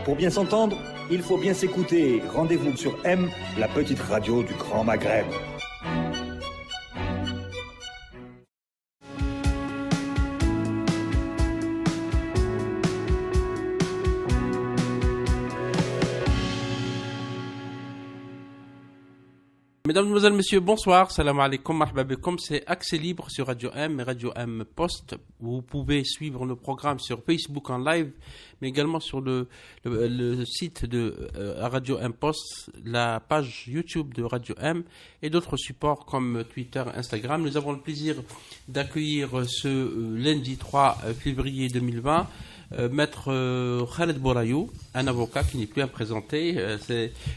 Pour bien s'entendre, il faut bien s'écouter. Rendez-vous sur M, la petite radio du Grand Maghreb. Mesdames, Mesdemoiselles, Messieurs, bonsoir. Salam alaikum, marhaba bikoum. C'est Accès Libre sur Radio M et Radio M Post. Vous pouvez suivre nos programmes sur Facebook en live, mais également sur le site de Radio M Post, la page YouTube de Radio M et d'autres supports comme Twitter, Instagram. Nous avons le plaisir d'accueillir ce lundi 3 février 2020 Maître Khaled Bourayou, un avocat qui n'est plus à présenter.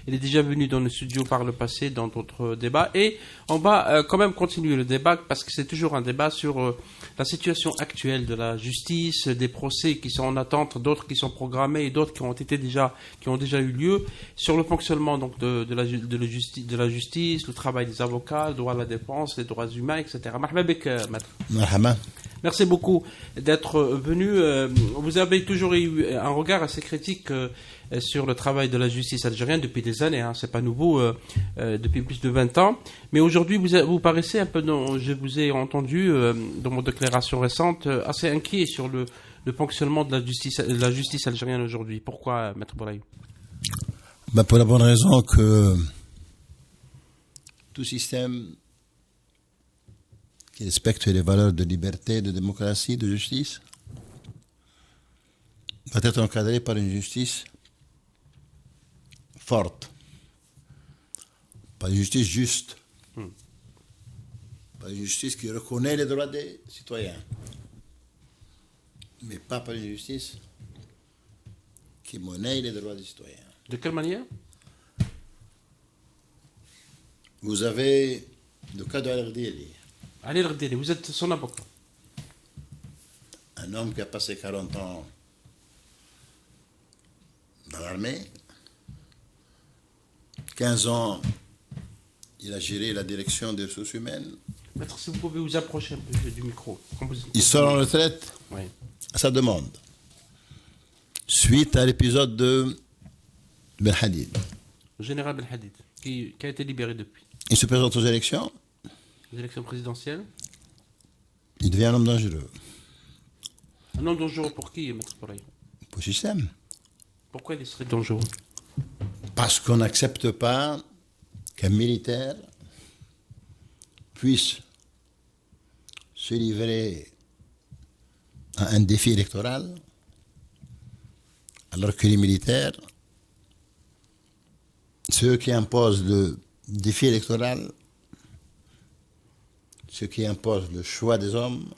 Il est déjà venu dans le studio par le passé dans d'autres débats. Et on va quand même continuer le débat parce que c'est toujours un débat sur la situation actuelle de la justice, des procès qui sont en attente, d'autres qui sont programmés et d'autres qui ont déjà eu lieu, sur le fonctionnement donc de la justice, le travail des avocats, le droit à la défense, les droits humains, etc. Marhaba bik, maître. Marhaba. Merci beaucoup d'être venu. Vous avez toujours eu un regard assez critique sur le travail de la justice algérienne depuis des années. C'est pas nouveau, depuis plus de 20 ans. Mais aujourd'hui, vous paraissez un peu, je vous ai entendu dans vos déclarations récentes, assez inquiet sur le fonctionnement de la justice algérienne aujourd'hui. Pourquoi, Maître Bourayou ? Pour la bonne raison que tout système qui respecte les valeurs de liberté, de démocratie, de justice, doit être encadré par une justice forte, par une justice juste, par une justice qui reconnaît les droits des citoyens, mais pas par une justice qui monnaie les droits des citoyens. De quelle manière ? Vous avez le cas de Al-Ghadili. Ali Ghadili, vous êtes son avocat. Un homme qui a passé 40 ans dans l'armée, 15 ans, il a géré la direction des ressources humaines. Maître, si vous pouvez vous approcher un peu du micro. Il sort en retraite à sa demande, suite à l'épisode de Ben Hadid. Le général Ben Hadid, qui a été libéré depuis. Il se présente aux élections. Les élections présidentielles. Il devient un homme dangereux. Un homme dangereux pour qui, Maître Bourayou ? Pour le système. Pourquoi il serait dangereux ? Parce qu'on n'accepte pas qu'un militaire puisse se livrer à un défi électoral, alors que les militaires, ceux qui imposent le défi électoral, ceux qui imposent le choix des hommes,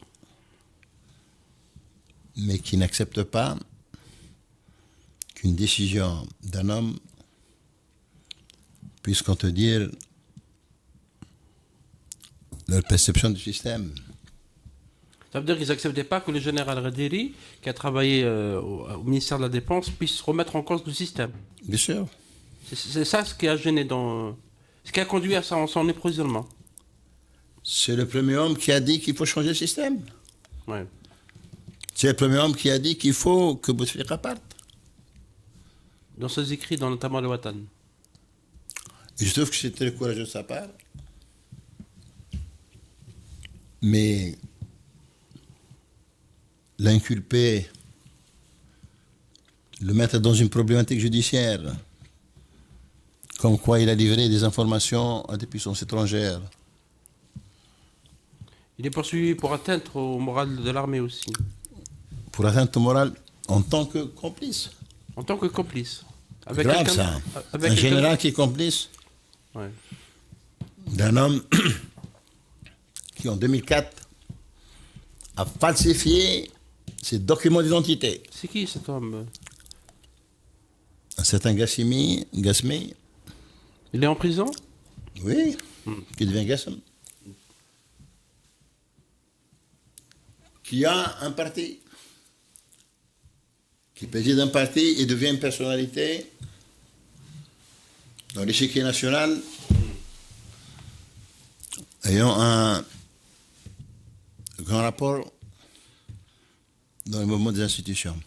mais qui n'acceptent pas qu'une décision d'un homme puisse contredire leur perception du système. Ça veut dire qu'ils n'acceptaient pas que le général Ghadili, qui a travaillé au ministère de la Défense, puisse remettre en cause le système. Bien sûr. C'est ça ce qui a gêné ce qui a conduit à son emprisonnement. C'est le premier homme qui a dit qu'il faut changer le système. Ouais. C'est le premier homme qui a dit qu'il faut que Bouteflika parte. Dans ses écrits, notamment le Watan. Et je trouve que c'est très courageux de sa part. Mais l'inculper, le mettre dans une problématique judiciaire, comme quoi il a livré des informations à des puissances étrangères. Il est poursuivi pour atteinte au moral de l'armée aussi. Pour atteinte au moral en tant que complice. En tant que complice. Avec grave ça. Un général qui est complice d'un homme qui en 2004 a falsifié ses documents d'identité. C'est qui cet homme ? Un certain Gassimi. Il est en prison ? Oui, qui devient Gassem. Qui a un parti, qui préside un parti et devient une personnalité dans l'échiquier national ayant un grand rapport dans le mouvement des institutions.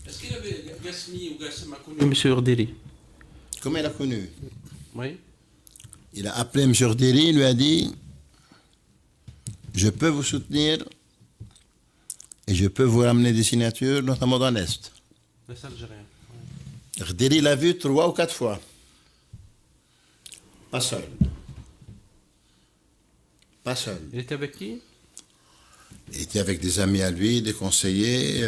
Est-ce qu'il avait Gassmi ou Gassem a connu M. Urderi. Comment il a connu? Oui. Il a appelé M. Urderi, il lui a dit je peux vous soutenir et je peux vous ramener des signatures, notamment dans l'Est. L'Est algérien. Urderi l'a vu 3 ou 4 fois. Pas seul. Pas seul. Il était avec qui? Il était avec des amis à lui, des conseillers.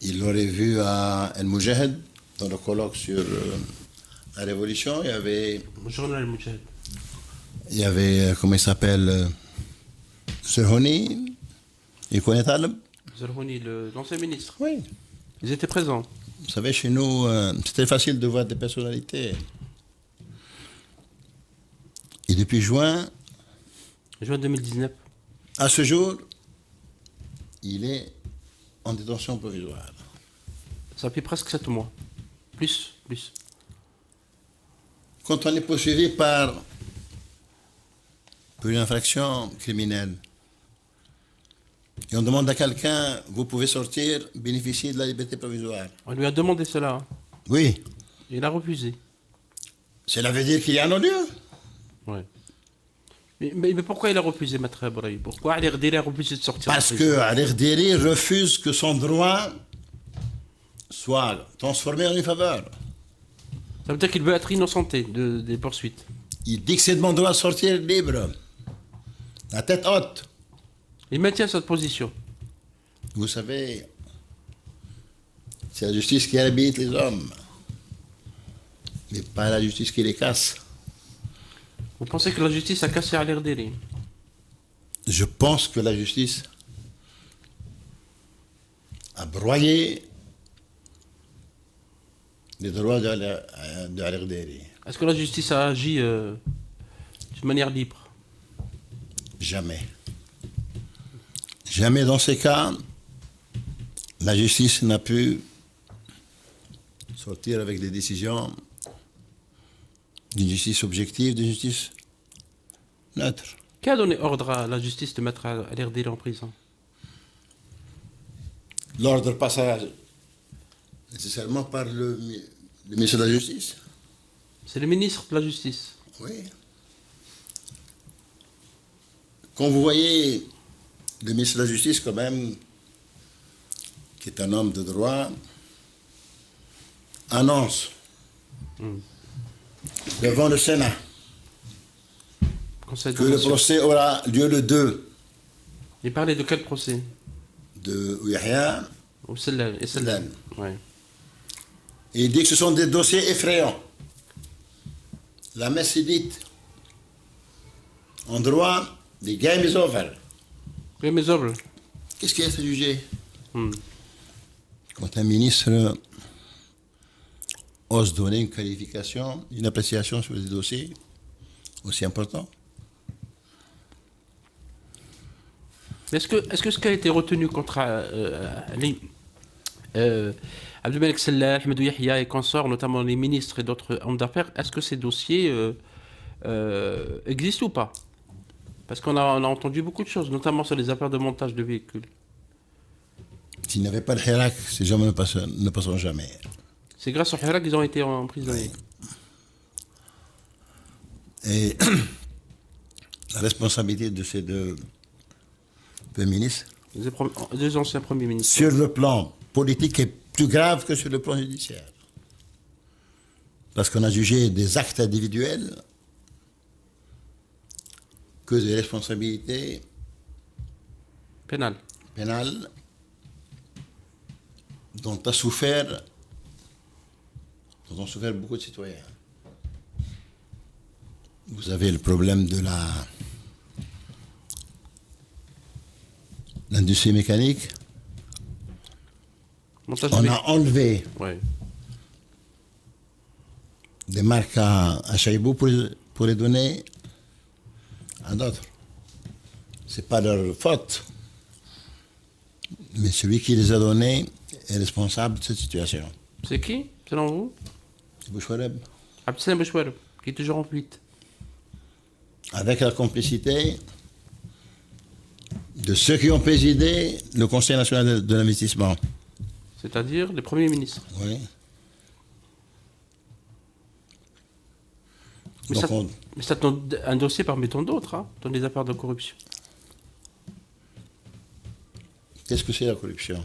Il l'aurait vu à El Moujahid, dans le colloque sur la Révolution. Il Journal Moujahid. y avait comment il s'appelle Zerhoni. Il connaît Taleb? Zerhouni, l'ancien ministre. Oui. Ils étaient présents. Vous savez, chez nous, c'était facile de voir des personnalités. Et depuis juin, Juin 2019. à ce jour, il est en détention provisoire. Ça fait presque 7 mois. Plus. Quand on est poursuivi pour une infraction criminelle, et on demande à quelqu'un, vous pouvez sortir, bénéficier de la liberté provisoire. On lui a demandé cela. Hein. Oui, Il a refusé. cela veut dire qu'il y a un non-lieu. Ouais. Mais pourquoi il a refusé, Maître Ibrahim? Pourquoi Ali Rderi a refusé de sortir? Parce que Ali Rderi refuse que son droit soit transformé en une faveur. Ça veut dire qu'il veut être innocenté des poursuites. Il dit que c'est de mon droit de sortir libre, la tête haute. Il maintient cette position. Vous savez, c'est la justice qui habite les hommes, mais pas la justice qui les casse. Vous pensez que la justice a cassé Ali Rderi? Je pense que la justice a broyé les droits de Ali Rderi. Est-ce que la justice a agi d'une manière libre? Jamais. Jamais dans ces cas, la justice n'a pu sortir avec des décisions d'une justice objective, d'une justice neutre. Qui a donné ordre à la justice de mettre Ali Rderi en prison? L'ordre passe nécessairement par le ministre de la Justice. C'est le ministre de la Justice. Oui. Quand vous voyez le ministre de la Justice, quand même, qui est un homme de droit, annonce devant le Sénat Conseil de que le nation. procès aura lieu le 2 Il parlait de quel procès? de Yahya, Ou Sellal. Et Sellal. Ouais. et il dit que ce sont des dossiers effrayants. La messe est dite. En droit, the game is over. Oui, mais Zoble. Qu'est-ce qui est à juger Hmm. quand un ministre ose donner une qualification, une appréciation sur des dossiers aussi importants? Est-ce que ce qui a été retenu contre Ali, Abdelmalek Sellal, Ahmedou Yahya et consorts, notamment les ministres et d'autres hommes d'affaires, est-ce que ces dossiers existent ou pas? Parce qu'on a entendu beaucoup de choses, notamment sur les affaires de montage de véhicules. S'il n'y avait pas de Hirak, ces gens ne passeront jamais. C'est grâce au Hirak qu'ils ont été emprisonnés. Et la responsabilité de ces deux ministres, Deux anciens premiers ministres. sur le plan politique, est plus grave que sur le plan judiciaire. Parce qu'on a jugé des actes individuels que des responsabilités Pénal. pénales dont ont souffert beaucoup de citoyens. Vous avez le problème de l'industrie mécanique. Montage de On véhicules. a enlevé Ouais. des marques à Chaïbou pour les donner à d'autres. Ce n'est pas leur faute. Mais celui qui les a donnés est responsable de cette situation. C'est qui, selon vous? C'est Bouchouareb. Abdeslam Bouchouareb, qui est toujours en fuite. Avec la complicité de ceux qui ont présidé le Conseil national de l'investissement. c'est-à-dire les premiers ministres. Oui. Mais c'est un dossier parmi tant d'autres, hein, dans les affaires de corruption. Qu'est-ce que c'est la corruption?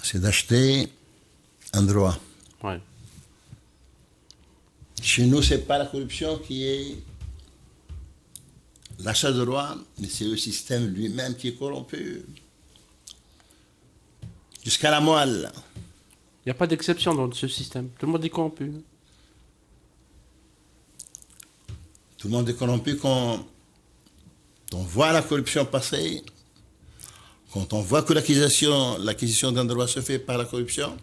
C'est d'acheter un droit. Ouais. Chez nous, ce n'est pas la corruption qui est l'achat de droit, mais c'est le système lui-même qui est corrompu. Jusqu'à la moelle. Il n'y a pas d'exception dans ce système. Tout le monde est corrompu. Tout le monde est corrompu quand on voit la corruption passer, quand on voit que l'acquisition d'un droit se fait par la corruption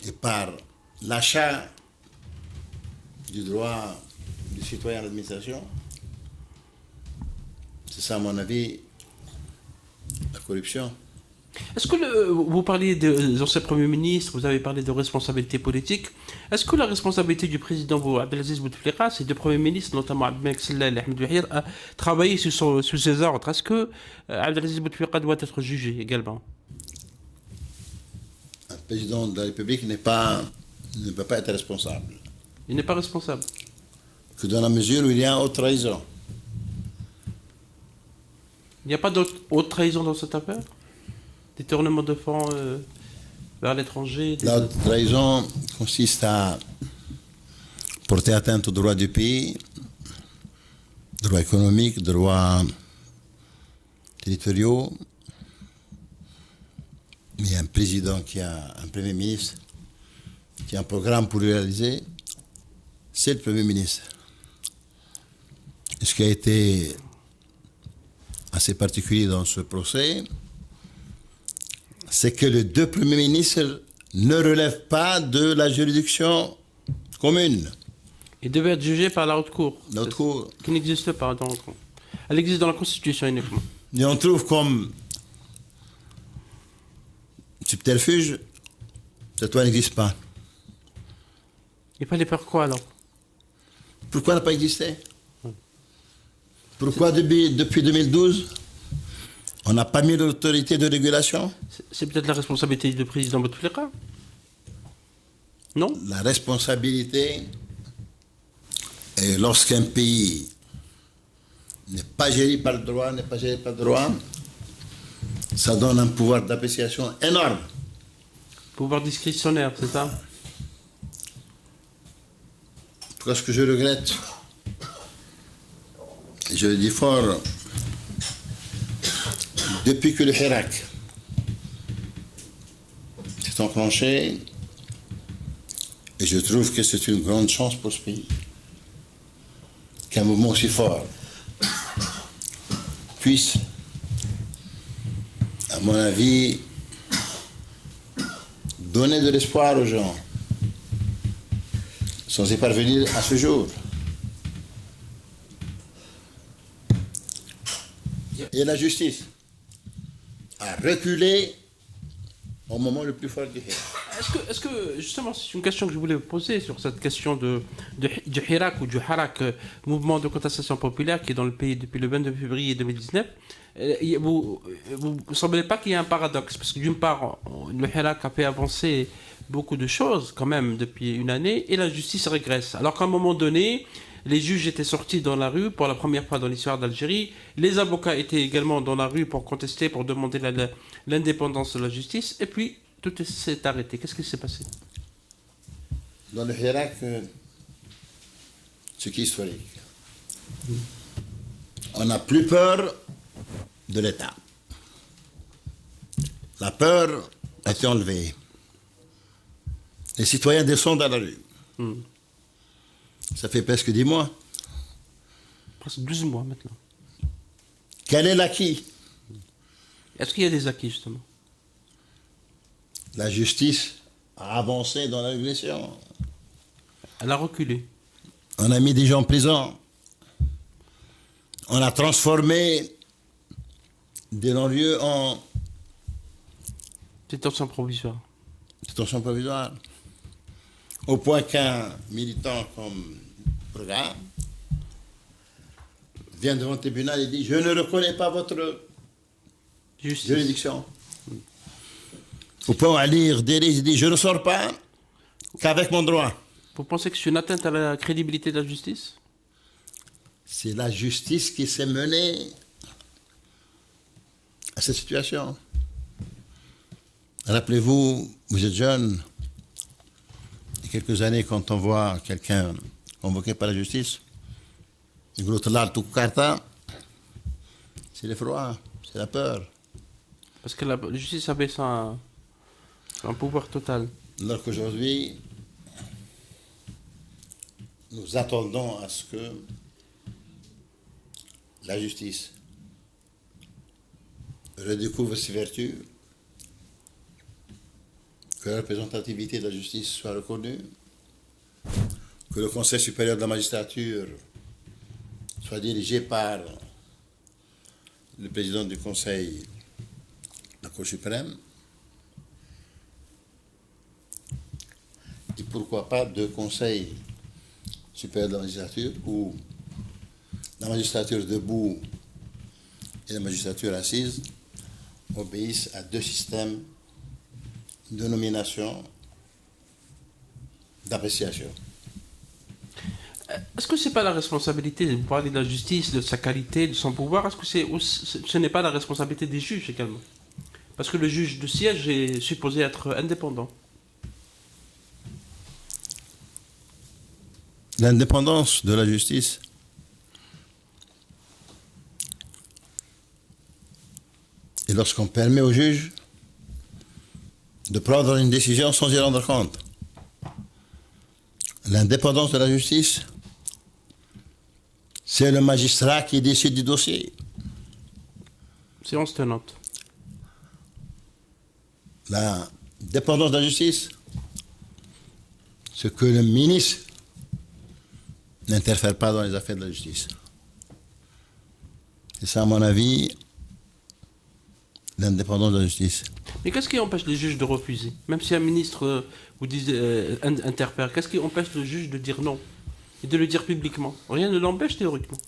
et par l'achat du droit du citoyen à l'administration. C'est ça, à mon avis, la corruption. Est-ce que vous parliez des anciens premiers ministres, vous avez parlé de responsabilité politique. Est-ce que la responsabilité du président Abdelaziz Bouteflika, ces deux premiers ministres, notamment Abdelmalek Sellal et Ahmed Ouahir, a travaillé sous ses ordres? Est-ce que Abdelaziz Bouteflika doit être jugé également? Un président de la République ne peut pas être responsable. Il n'est pas responsable. Que dans la mesure où il y a haute trahison. Il n'y a pas d'autre haute trahison dans cette affaire? Détournement de fonds vers l'étranger? La haute trahison consiste à porter atteinte aux droits du pays, droits économiques, droits territoriaux. Mais il y a un président un premier ministre qui a un programme pour le réaliser, c'est le premier ministre. Et ce qui a été assez particulier dans ce procès, c'est que les deux premiers ministres ne relèvent pas de la juridiction commune. Ils devaient être jugés par la haute cour. La haute cour. Qui n'existe pas. Elle existe dans la Constitution uniquement. Et on trouve comme subterfuge, cette loi n'existe pas. Il fallait faire quoi alors? Pourquoi elle n'a pas existé? Pourquoi depuis 2012, on n'a pas mis l'autorité de régulation? C'est peut-être la responsabilité du président Bouteflika? Non? La responsabilité est lorsqu'un pays n'est pas géré par le droit, ça donne un pouvoir d'appréciation énorme. Pouvoir discrétionnaire, c'est ça? Pourquoi ce que je regrette, et je le dis fort, depuis que le Hirak s'est enclenché, et je trouve que c'est une grande chance pour ce pays, qu'un mouvement aussi fort puisse, à mon avis, donner de l'espoir aux gens, sans y parvenir à ce jour. Et la justice a reculé au moment le plus fort du Hirak. Est-ce que, justement, c'est une question que je voulais vous poser sur cette question du Hirak ou du Harak, mouvement de contestation populaire qui est dans le pays depuis le 22 février 2019. Vous ne semblez pas qu'il y ait un paradoxe? Parce que d'une part, le Hirak a fait avancer beaucoup de choses quand même depuis une année et la justice régresse. Alors qu'à un moment donné, les juges étaient sortis dans la rue pour la première fois dans l'histoire d'Algérie. Les avocats étaient également dans la rue pour contester, pour demander l'indépendance de la justice. Et puis, tout s'est arrêté. Qu'est-ce qui s'est passé? Dans le Hirak, ce qui est historique, on n'a plus peur de l'État. La peur a été enlevée. Les citoyens descendent à la rue. Ça fait presque 10 mois. Presque 12 mois maintenant. Quel est l'acquis? Est-ce qu'il y a des acquis, justement? La justice a avancé dans la régression. Elle a reculé. On a mis des gens en prison. On a transformé des non-lieux en détention provisoire. Détention provisoire. Au point qu'un militant comme Programme vient devant le tribunal et dit: je ne reconnais pas votre Justice. juridiction. Au point où Ali Rderi dit je ne sors pas qu'avec mon droit. Vous pensez que c'est une atteinte à la crédibilité de la justice? C'est la justice qui s'est menée à cette situation. Rappelez-vous, vous êtes jeune, il y a quelques années, quand on voit quelqu'un convoqué par la justice, c'est l'effroi, c'est la peur. Parce que la justice avait un pouvoir total. Alors qu'aujourd'hui, nous attendons à ce que la justice redécouvre ses vertus, que la représentativité de la justice soit reconnue, que le Conseil supérieur de la magistrature soit dirigé par le président du Conseil de la Cour suprême, et pourquoi pas deux conseils supérieurs de la magistrature où la magistrature debout et la magistrature assise obéissent à deux systèmes de nomination, d'appréciation. Est-ce que c'est pas la responsabilité de parler de la justice, de sa qualité, de son pouvoir? Est-ce que ce n'est pas la responsabilité des juges également? Parce que le juge de siège est supposé être indépendant. L'indépendance de la justice et lorsqu'on permet au juge de prendre une décision sans y rendre compte. L'indépendance de la justice, c'est le magistrat qui décide du dossier. Séance tenante. La dépendance de la justice, c'est que le ministre n'interfère pas dans les affaires de la justice. C'est ça, à mon avis, l'indépendance de la justice. Mais qu'est-ce qui empêche les juges de refuser? Même si un ministre vous dit interfère, qu'est-ce qui empêche le juge de dire non et de le dire publiquement? Rien ne l'empêche théoriquement.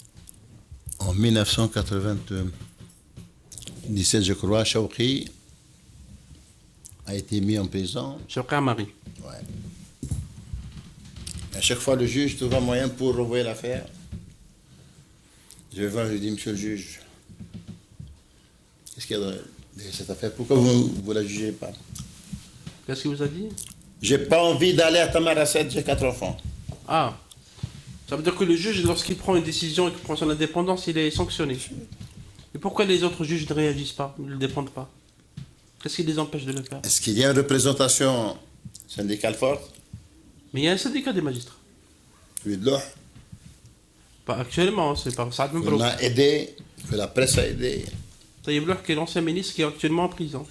En 1997, je crois, Chouki a été mis en prison. Chouki Amari. Ouais. À chaque fois, le juge trouve un moyen pour renvoyer l'affaire. Je vais voir, je lui dis, monsieur le juge, qu'est-ce qu'il y a dans cette affaire? Pourquoi vous ne la jugez pas? Qu'est-ce qu'il vous a dit? J'ai pas envie d'aller à Tamaracet, j'ai 4 enfants. Ah, ça veut dire que le juge, lorsqu'il prend une décision et qu'il prend son indépendance, il est sanctionné. Et pourquoi les autres juges ne réagissent pas, ne le défendent pas? Qu'est-ce qui les empêche de le faire? Est-ce qu'il y a une représentation syndicale forte? Mais il y a un syndicat des magistrats. Oui, de là. Pas actuellement, c'est pas ça. On a aidé, que la presse a aidé. Taïeb Louh, qui est l'ancien ministre qui est actuellement en prison.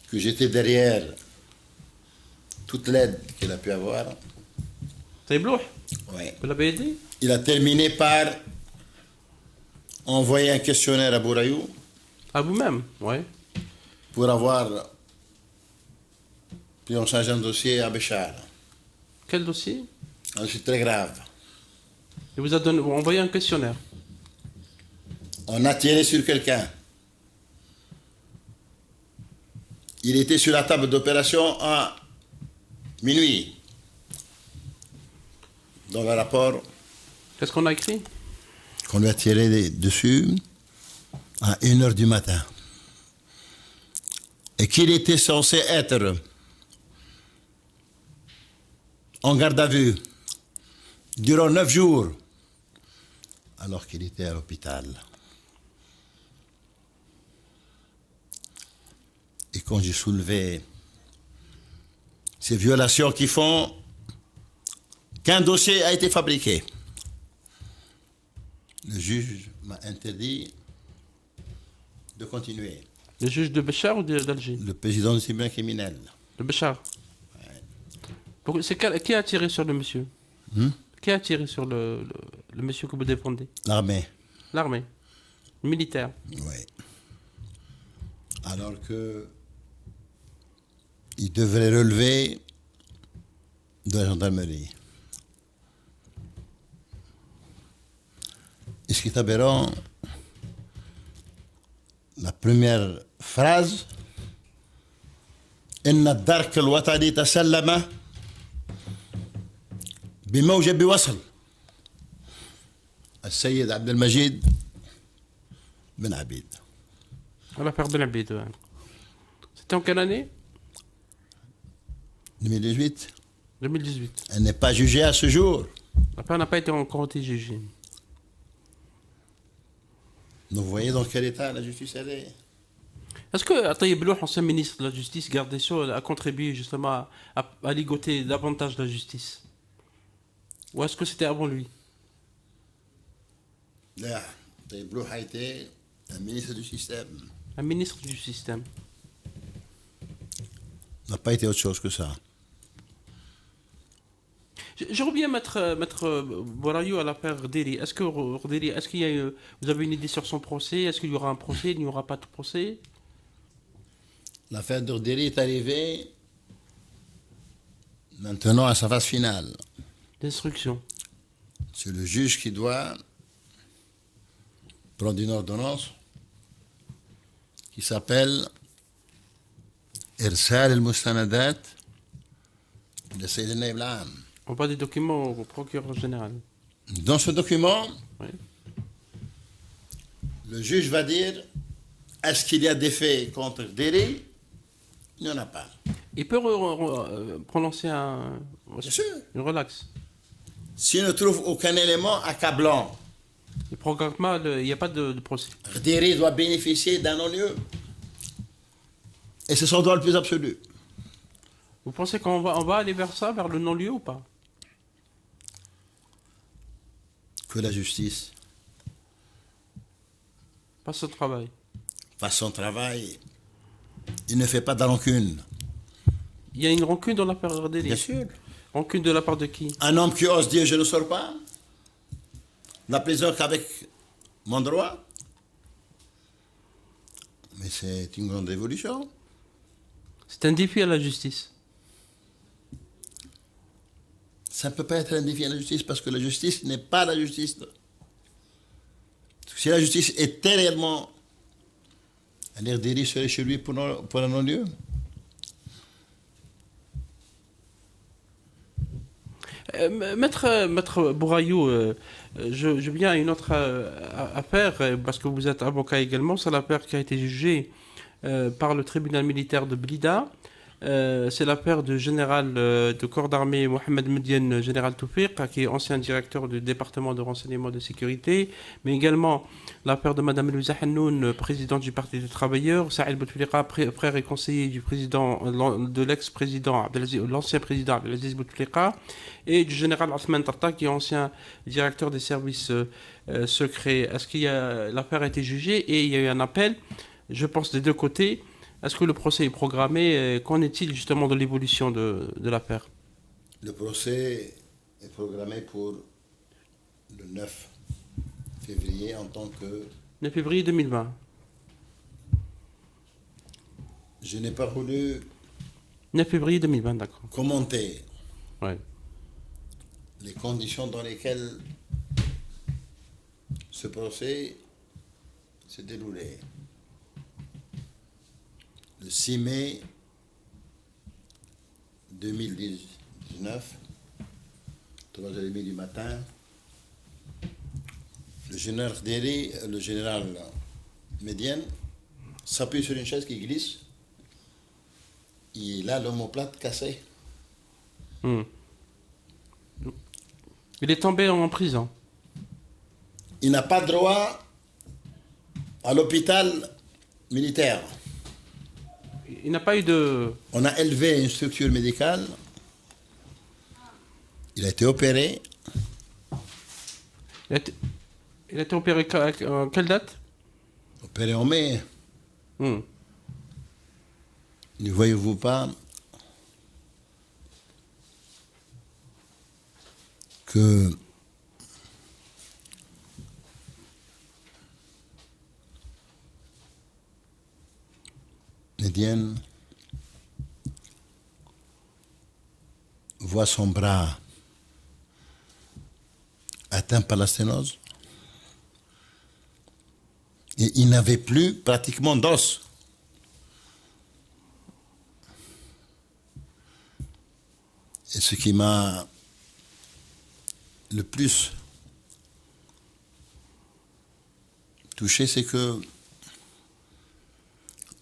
Que j'étais derrière toute l'aide qu'il a pu avoir. Taïeb Louh, Oui. vous l'avez aidé? Il a terminé par envoyer un questionnaire à Bourayou À vous-même, oui. pour avoir pris en charge un dossier à Béchar. Quel dossier? Un dossier très grave. Il vous a envoyé un questionnaire. On a tiré sur quelqu'un. Il était sur la table d'opération à minuit. Dans le rapport Qu'est-ce qu'on a écrit? qu'on lui a tiré dessus à 1h du matin. Et qu'il était censé être en garde à vue durant 9 jours, alors qu'il était à l'hôpital. Et quand j'ai soulevé ces violations qui font qu'un dossier a été fabriqué, le juge m'a interdit de continuer. Le juge de Béchar ou d'Alger? Le président du tribunal criminel. De Béchar. Qui a tiré sur le monsieur? Qui a tiré sur le monsieur que vous défendez? L'armée. L'armée. Le militaire. Oui. Alors que il devrait relever de la gendarmerie. Et ce qui est aberrant, première phrase, إن الدرك الوطني تسلم بموجب وصل السيد عبد المجيد بن عبيد. L'affaire Ben Abid, ouais. C'était en quelle année? 2018. 2018. Elle n'est pas jugée à ce jour. L'affaire n'a pas été encore été jugée. Donc vous voyez dans quel état la justice elle est. Est-ce que Taïeb Louh, ancien ministre de la Justice, garde des Sceaux, a contribué justement à ligoter davantage la justice? Ou est-ce que c'était avant lui? Là, Taïeb Louh a été un ministre du système. Un ministre du système. N'a pas été autre chose que ça. Je reviens maître Bourayou à l'affaire Deri. Est-ce que Deri, est-ce qu'il y a vous avez une idée sur son procès? Est-ce qu'il y aura un procès? Il n'y aura pas de procès? L'affaire d'Orderi est arrivée maintenant à sa phase finale. D'instruction. C'est le juge qui doit prendre une ordonnance qui s'appelle إرسال المستندات للسيد النائب العام. On parle des documents au procureur général. Dans ce document, Oui. le juge va dire est-ce qu'il y a des faits contre Deri? Il n'y en a pas. Il peut prononcer Bien sûr. une relaxe. S'il ne trouve aucun élément accablant, Le programme, il n'y a pas de procès. Deri doit bénéficier d'un non-lieu. Et c'est son droit le plus absolu. Vous pensez qu'on va aller vers ça, vers le non-lieu ou pas? Que la justice Pas ce travail. fasse son travail. Il ne fait pas de rancune. Il y a une rancune dans l'affaire Deri. Bien sûr. Rancune de la part de qui? Un homme qui ose dire je ne sors pas, n'a plaisir qu'avec mon droit. Mais c'est une grande révolution. C'est un défi à la justice. Ça ne peut pas être un défi à la justice parce que la justice n'est pas la justice. Si la justice était réellement, l'air Deri serait chez lui pour un non-lieu. Maître Bourayou, je viens à une autre affaire, parce que vous êtes avocat également. C'est l'affaire qui a été jugée par le tribunal militaire de Blida. C'est l'affaire du général de corps d'armée Mohamed Medienne, général Toufiq, qui est ancien directeur du département de renseignement de sécurité, mais également l'affaire de Madame Louisa Hannoun, présidente du Parti des Travailleurs, Saïd Bouteflika, frère et conseiller du président, de l'ex-président, l'ancien président Abdelaziz Bouteflika, et du général Othman Tarta, qui est ancien directeur des services secrets. Est-ce qu'il y a l'affaire a été jugée et il y a eu un appel, je pense, des deux côtés? Est-ce que le procès est programmé? Qu'en est-il justement de l'évolution de l'affaire? Le procès est programmé pour le 9 février en tant que... 9 février 2020. Je n'ai pas voulu 9 février 2020, d'accord. commenter Ouais. les conditions dans lesquelles ce procès s'est déroulé. Le 6 mai 2019, 3h30 du matin, le général Deri, le général Medienne, s'appuie sur une chaise qui glisse. Il a l'omoplate cassée. Il est tombé en prison. Il n'a pas droit à l'hôpital militaire. Il n'a pas eu de... On a élevé une structure médicale. Il a été opéré. Il a été opéré en quelle date? Opéré en mai. Hmm. Ne voyez-vous pas que Medienne voit son bras atteint par la sténose, Et il n'avait plus pratiquement d'os. Et ce qui m'a le plus touché, c'est que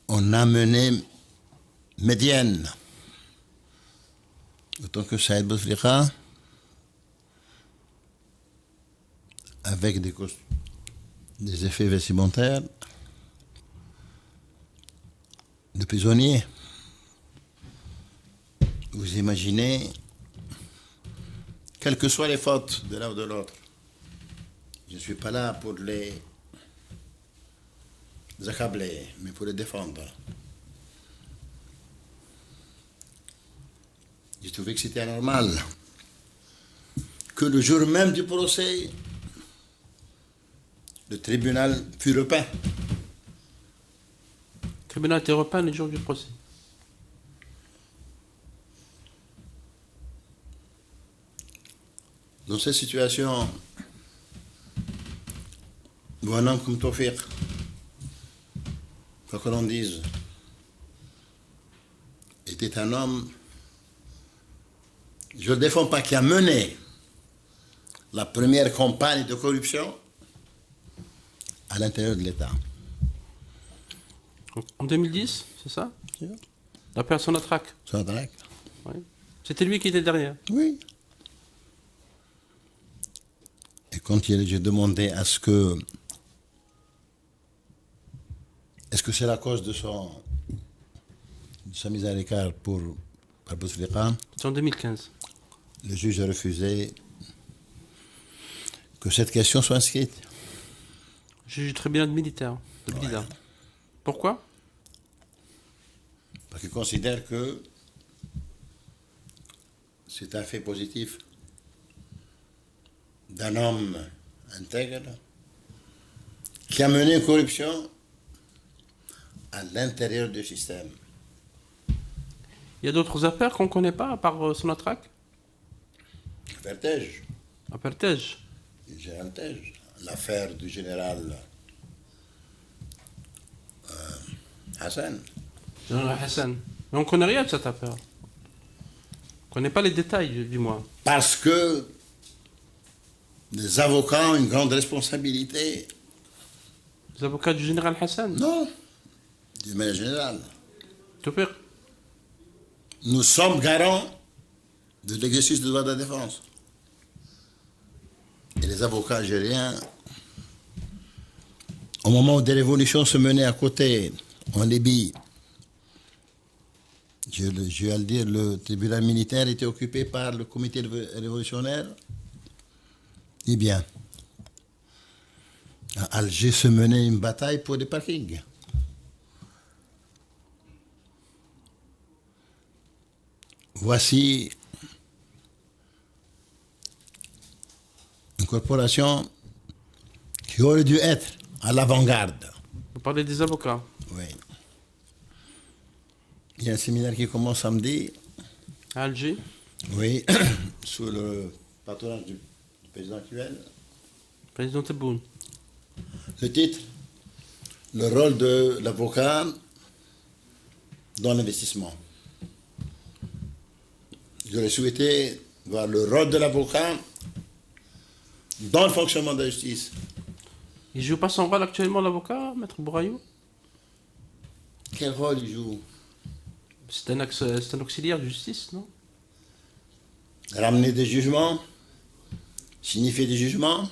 on a mené Médiane, autant que Saïd Bouteflika, avec des effets vestimentaires de prisonniers. Vous imaginez, quelles que soient les fautes de l'un ou de l'autre, je ne suis pas là pour les accabler, mais pour les défendre. J'ai trouvé que c'était anormal que le jour même du procès, le tribunal fut repeint. Le tribunal était repeint le jour du procès. Dans cette situation, où un homme comme Tawfiq, quoi que l'on dise, était un homme, je ne le défends pas, qui a mené la première campagne de corruption à l'intérieur de l'État. En 2010, c'est ça? La personne à traque. Sonatrach. Oui. C'était lui qui était derrière. Oui. Et quand j'ai demandé à ce que... Est-ce que c'est la cause de sa mise à l'écart par Bouteflika? C'est en 2015. Le juge a refusé que cette question soit inscrite. Juge du tribunal militaire de Blida. Pourquoi? Parce qu'il considère que c'est un fait positif d'un homme intègre qui a mené une corruption à l'intérieur du système. Il y a d'autres affaires qu'on ne connaît pas, à part Sonatrach? Vertège, À Pertej. le général Tej, l'affaire du général Hassan. Général Hassan. Mais on ne connaît rien de cette affaire. On ne connaît pas les détails, dis-moi. Parce que les avocats ont une grande responsabilité. Les avocats du général Hassan? Non, d'une manière générale. Tawfiq. Nous sommes garants de l'exercice du droit de la défense. Et les avocats algériens, au moment où des révolutions se menaient à côté, en Libye, je vais le dire, le tribunal militaire était occupé par le comité révolutionnaire libyen. À Alger se menait une bataille pour des parkings. Voici une corporation qui aurait dû être à l'avant-garde. Vous parlez des avocats. Oui. Il y a un séminaire qui commence samedi, À Alger. oui, sous le patronage du président actuel. Président Tebboune. Le titre, le rôle de l'avocat dans l'investissement. J'aurais souhaité voir le rôle de l'avocat dans le fonctionnement de la justice. Il joue pas son rôle actuellement, l'avocat, Maître Bourayou? Quel rôle il joue? C'est un auxiliaire de justice, non? Ramener des jugements? Signifier des jugements?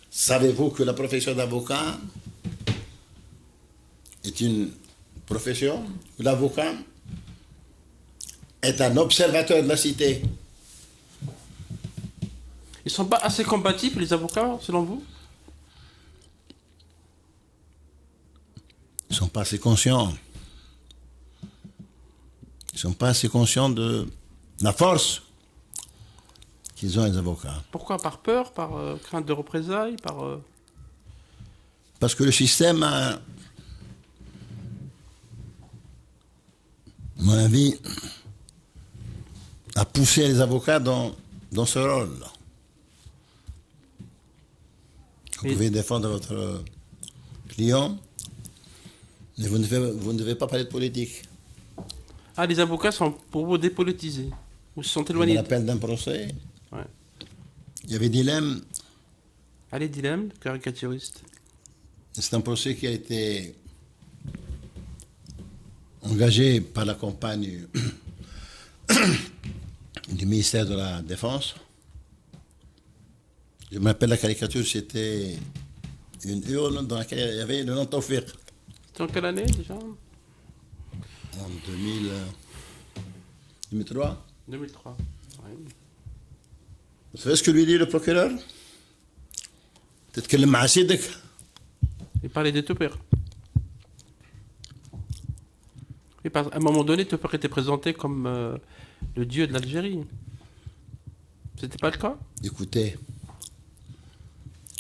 Savez-vous que la profession d'avocat est une profession? L'avocat est un observateur de la cité. Ils sont pas assez combatifs, les avocats, selon vous? Ils ne sont pas assez conscients. Ils ne sont pas assez conscients de la force qu'ils ont, les avocats. Pourquoi? Par peur, par crainte de représailles, par... Parce que le système a, à mon avis, a poussé les avocats dans ce rôle. Vous Et- pouvez défendre votre clients, mais vous ne devez pas parler de politique. Ah, les avocats sont pour vous dépolitisés. Ou se sont Je me éloignés. rappelle d'un procès, Ouais. il y avait dilemme. Allez, dilemme, caricaturiste. C'est un procès qui a été engagé par la campagne du ministère de la Défense. Je me rappelle la caricature, c'était une urne dans laquelle il y avait le nom Tawfiq. C'était en quelle année déjà? En 2003. 2003. Ouais. Vous savez ce que lui dit le procureur? تتكلم مع سيدك. Il parlait de Topper. À un moment donné, Topper était présenté comme le dieu de l'Algérie. C'était pas le cas? Écoutez,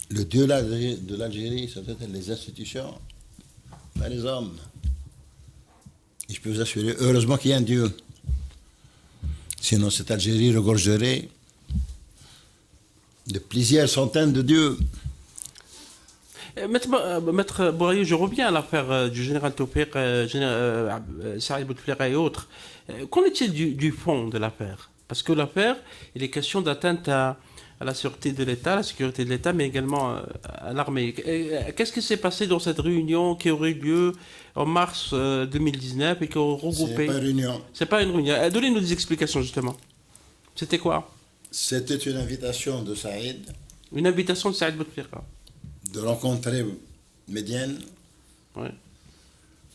le dieu de l'Algérie, ça doit être les institutions, pas les hommes. Et je peux vous assurer, heureusement qu'il y a un dieu. Sinon, cette Algérie regorgerait de plusieurs centaines de dieux. Maître Bourrier, je reviens à l'affaire du général Topper, Saïd Bouteflika et autres. Qu'en est-il du fond de l'affaire? Parce que l'affaire, il est question d'atteinte à la sûreté de l'État, la sécurité de l'État, mais également à l'armée. Qu'est-ce qui s'est passé dans cette réunion qui aurait eu lieu en mars 2019 et qui aurait regroupé... C'est pas une réunion. C'est pas une réunion. Donnez-nous des explications, justement. C'était quoi? C'était une invitation de Saïd Une invitation de Saïd Bouteflika. de rencontrer Médiane Ouais.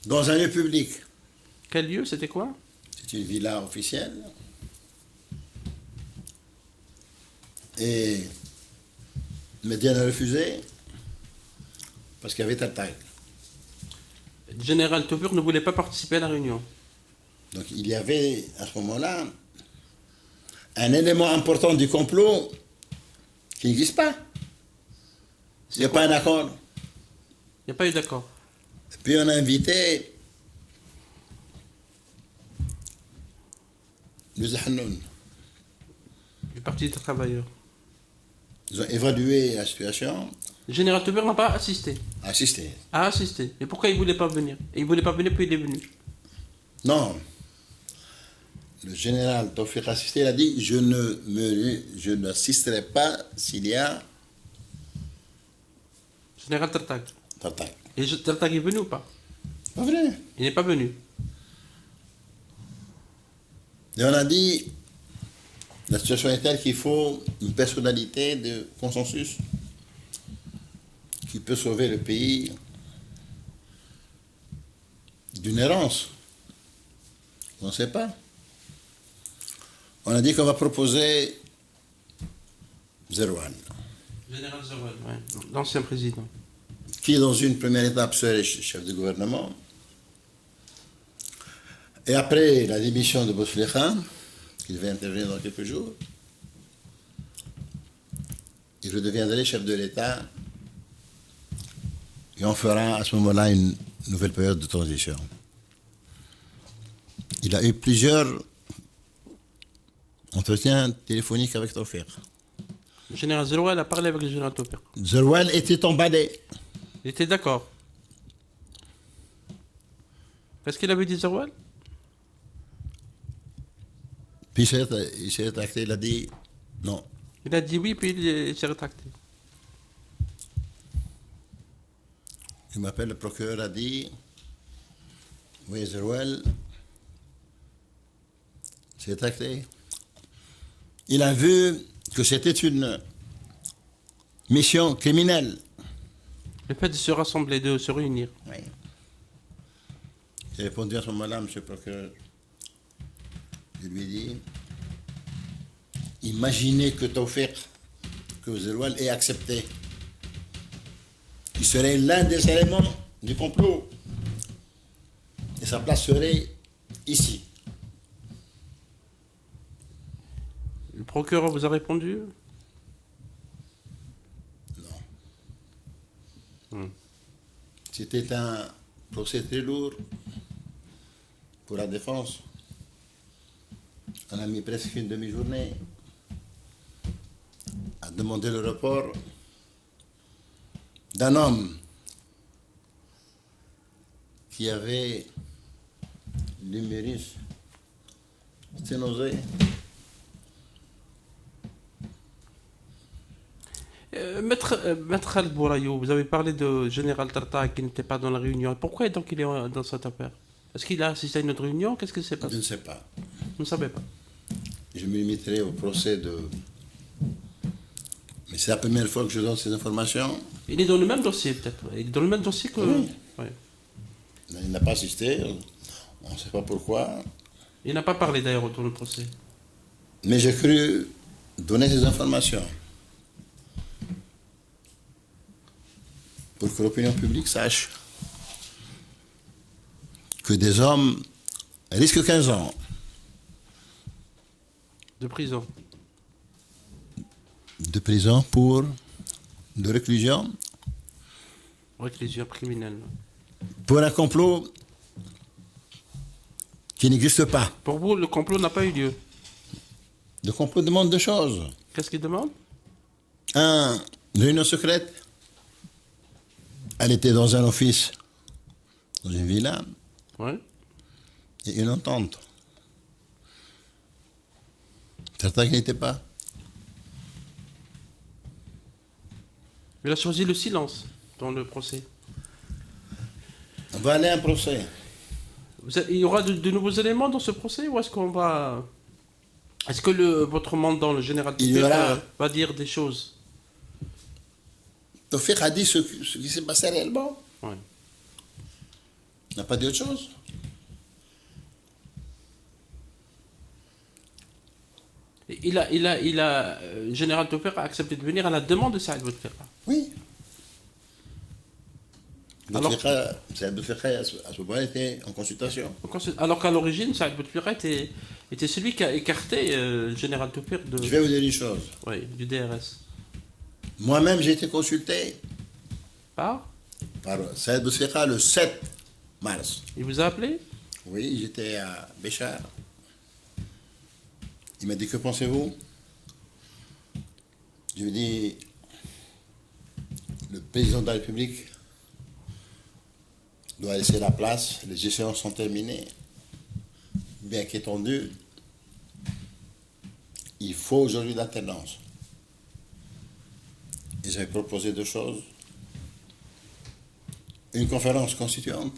dans un lieu public. Quel lieu? C'était quoi? C'est une villa officielle. Et Médiane a refusé parce qu'il y avait Tartaï. Le général Topper ne voulait pas participer à la réunion. Donc il y avait à ce moment-là un élément important du complot qui n'existe pas. Il n'y a pas un accord. Il n'y a pas eu d'accord. Et puis on a invité le Zahanoun. Du Parti des travailleurs. Ils ont évalué la situation, Le général Topper n'a pas assisté. assisté. A assisté. Et pourquoi il ne voulait pas venir? Et il ne voulait pas venir, puis il est venu. Non. Le général Tawfiq assisté, il a dit je n'assisterai pas s'il y a Général Tartag. Tartaï. Et Tartag est venu ou pas? Pas vrai. Il n'est pas venu. Et on a dit la situation est telle qu'il faut une personnalité de consensus qui peut sauver le pays d'une errance. On ne sait pas. On a dit qu'on va proposer Zerouane, Général Zerouane, ouais. L'ancien président. qui dans une première étape serait chef de gouvernement. Et après la démission de Bouteflika, qui devait intervenir dans quelques jours, il redeviendrait chef de l'État et on fera à ce moment-là une nouvelle période de transition. Il a eu plusieurs entretiens téléphoniques avec Tawfiq. Le général Zerouane a parlé avec le général Topper. Zerouane était emballé. Il était d'accord. Qu'est-ce qu'il avait dit, Zerouane? Puis il s'est rétracté, il a dit non. Il a dit oui, puis il s'est rétracté. Il m'appelle, le procureur a dit oui, Zerouane s'est rétracté. Il a vu que c'était une mission criminelle. Le fait de se rassembler, de se réunir. Oui. J'ai répondu à ce moment-là, monsieur le procureur. Je lui ai dit, imaginez que Tawfiq, que Zerouane ait accepté. Il serait l'un des éléments du complot. Et sa place serait ici. Le procureur vous a répondu? C'était un procès très lourd pour la défense. On a mis presque une demi-journée à demander le report d'un homme qu'il y avait l'humoriste Sténosé. Maître Khaled Bourayou, vous avez parlé de Général Tarta qui n'était pas dans la réunion. Pourquoi donc il est dans cette affaire? Est-ce qu'il a assisté à une autre réunion? Qu'est-ce qui s'est Je passé? ne sais pas. Vous ne savez pas. Je me limiterai au procès de... Mais c'est la première fois que je donne ces informations. Il est dans le même dossier, peut-être. Il est dans le même dossier que... Oui. Ouais. Il n'a pas assisté, on ne sait pas pourquoi. Il n'a pas parlé d'ailleurs dans le procès. Mais j'ai cru donner ces informations pour que l'opinion publique sache que des hommes risquent 15 ans De prison. de prison pour de réclusion Réclusion criminelle. pour un complot qui n'existe pas. Pour vous, le complot n'a pas eu lieu. Le complot demande deux choses. Qu'est-ce qu'il demande? Un, une réunion secrète. Elle était dans un office, dans une villa, Ouais. et une entente. Certains qui n'étaient pas. Il a choisi le silence dans le procès. On va aller à un procès. Il y aura de nouveaux éléments dans ce procès ou est-ce qu'on va... Est-ce que votre mandant, le général Il y Tupper, aura- va dire des choses? Tofik a dit ce qui s'est passé réellement. Ouais. Il n'a pas dit autre chose. Le général Tupper a accepté de venir à la demande de Saïd Bouteflika. Oui. Alors- Saïd Bouteflika, à ce moment, était en consultation. Alors qu'à l'origine, Saïd Bouteflika était celui qui a écarté le général Tupper Je vais vous dire une chose. du DRS. Moi-même, j'ai été consulté Par par Saïd Bouteflika le 7 mars. Il vous a appelé? Oui, j'étais à Béchar. Il m'a dit, que pensez-vous? Je lui ai dit, le président de la République doit laisser la place, les échéances sont terminées, bien qu'étendues. Il faut aujourd'hui l'alternance. Et j'avais proposé deux choses. Une conférence constituante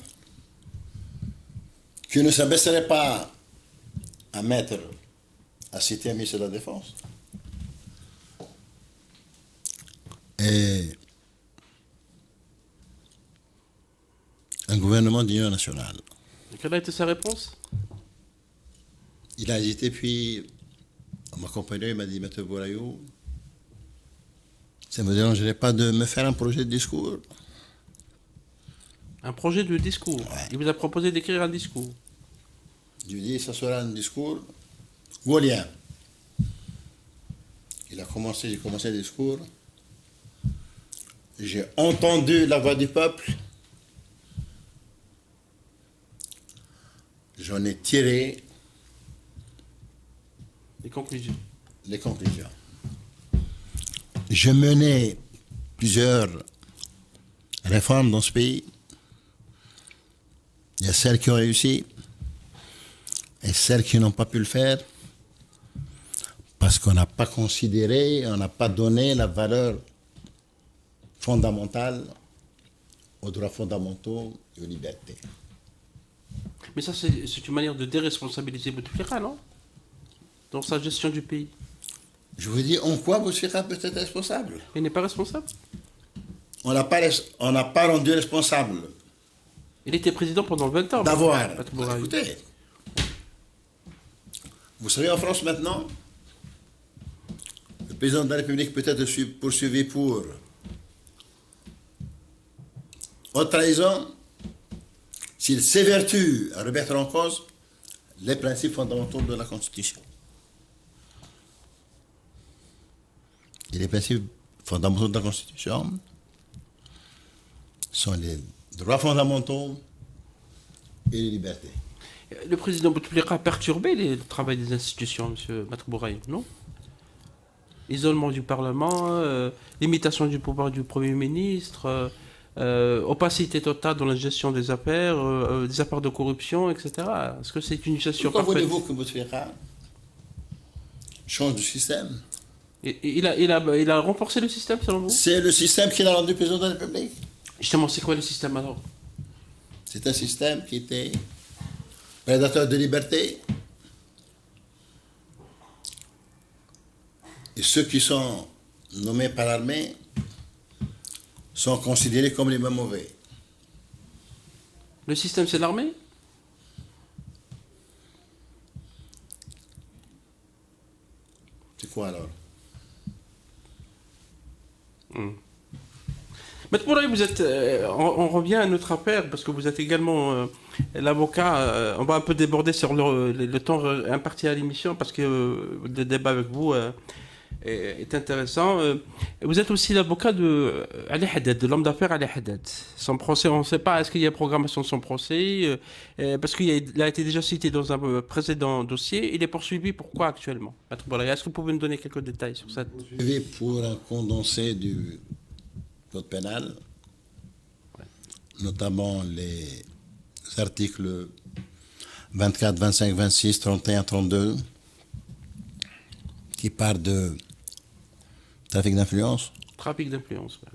qui ne s'abaisserait pas à mettre, à citer un ministre de la Défense. Et un gouvernement d'union nationale. Et quelle a été sa réponse? Il a hésité, puis en m'accompagnant, il m'a dit, Maître Bourayou, ça ne me dérangerait pas de me faire un projet de discours. Un projet de discours. Ouais. Il vous a proposé d'écrire un discours. Je lui ai dit, ça sera un discours gaulien. J'ai commencé le discours. J'ai entendu la voix du peuple. J'en ai tiré Les conclusions. les conclusions. Je menais plusieurs réformes dans ce pays. Il y a celles qui ont réussi et celles qui n'ont pas pu le faire parce qu'on n'a pas considéré, on n'a pas donné la valeur fondamentale aux droits fondamentaux et aux libertés. Mais ça, c'est une manière de déresponsabiliser Bouteflika, non? Dans sa gestion du pays. Je vous dis, en quoi Bouteflika peut être responsable? Il n'est pas responsable? On n'a pas rendu responsable Il était président pendant 20 ans. d'avoir... Maître Bourayou. Écoutez, vous savez, en France maintenant, le président de la République peut être poursuivi pour haute trahison s'il s'évertue à remettre en cause les principes fondamentaux de la Constitution. Et les principes fondamentaux de la Constitution sont les droits fondamentaux et les libertés. Le président Bouteflika a perturbé le travail des institutions, M. Maître Bourayou, non? Isolement du Parlement, limitation du pouvoir du Premier ministre, opacité totale dans la gestion des affaires de corruption, etc. Est-ce que c'est une gestion Pourquoi parfaite? voulez-vous que Bouteflika change de système? Il a renforcé le système, selon vous? C'est le système qui l'a rendu président de la République. Justement, c'est quoi le système alors? C'est un système qui était prédateur de liberté. Et ceux qui sont nommés par l'armée sont considérés comme les mêmes mauvais. Le système, c'est l'armée? C'est quoi alors? Maintenant, vous êtes, on revient à notre affaire parce que vous êtes également l'avocat. On va un peu déborder sur le temps imparti à l'émission parce que le débat avec vous est intéressant. Vous êtes aussi l'avocat de Ali Haddad, de l'homme d'affaires Ali Haddad. Son procès, on ne sait pas, est-ce qu'il y a programmation de son procès parce qu'il a été déjà cité dans un précédent dossier. Il est poursuivi pourquoi actuellement? Est-ce que vous pouvez nous donner quelques détails sur ça? Poursuivi pour un condensé du code pénal, notamment les articles 24, 25, 26, 31, 32, qui parlent de trafic d'influence, Trafic d'influence. Ouais.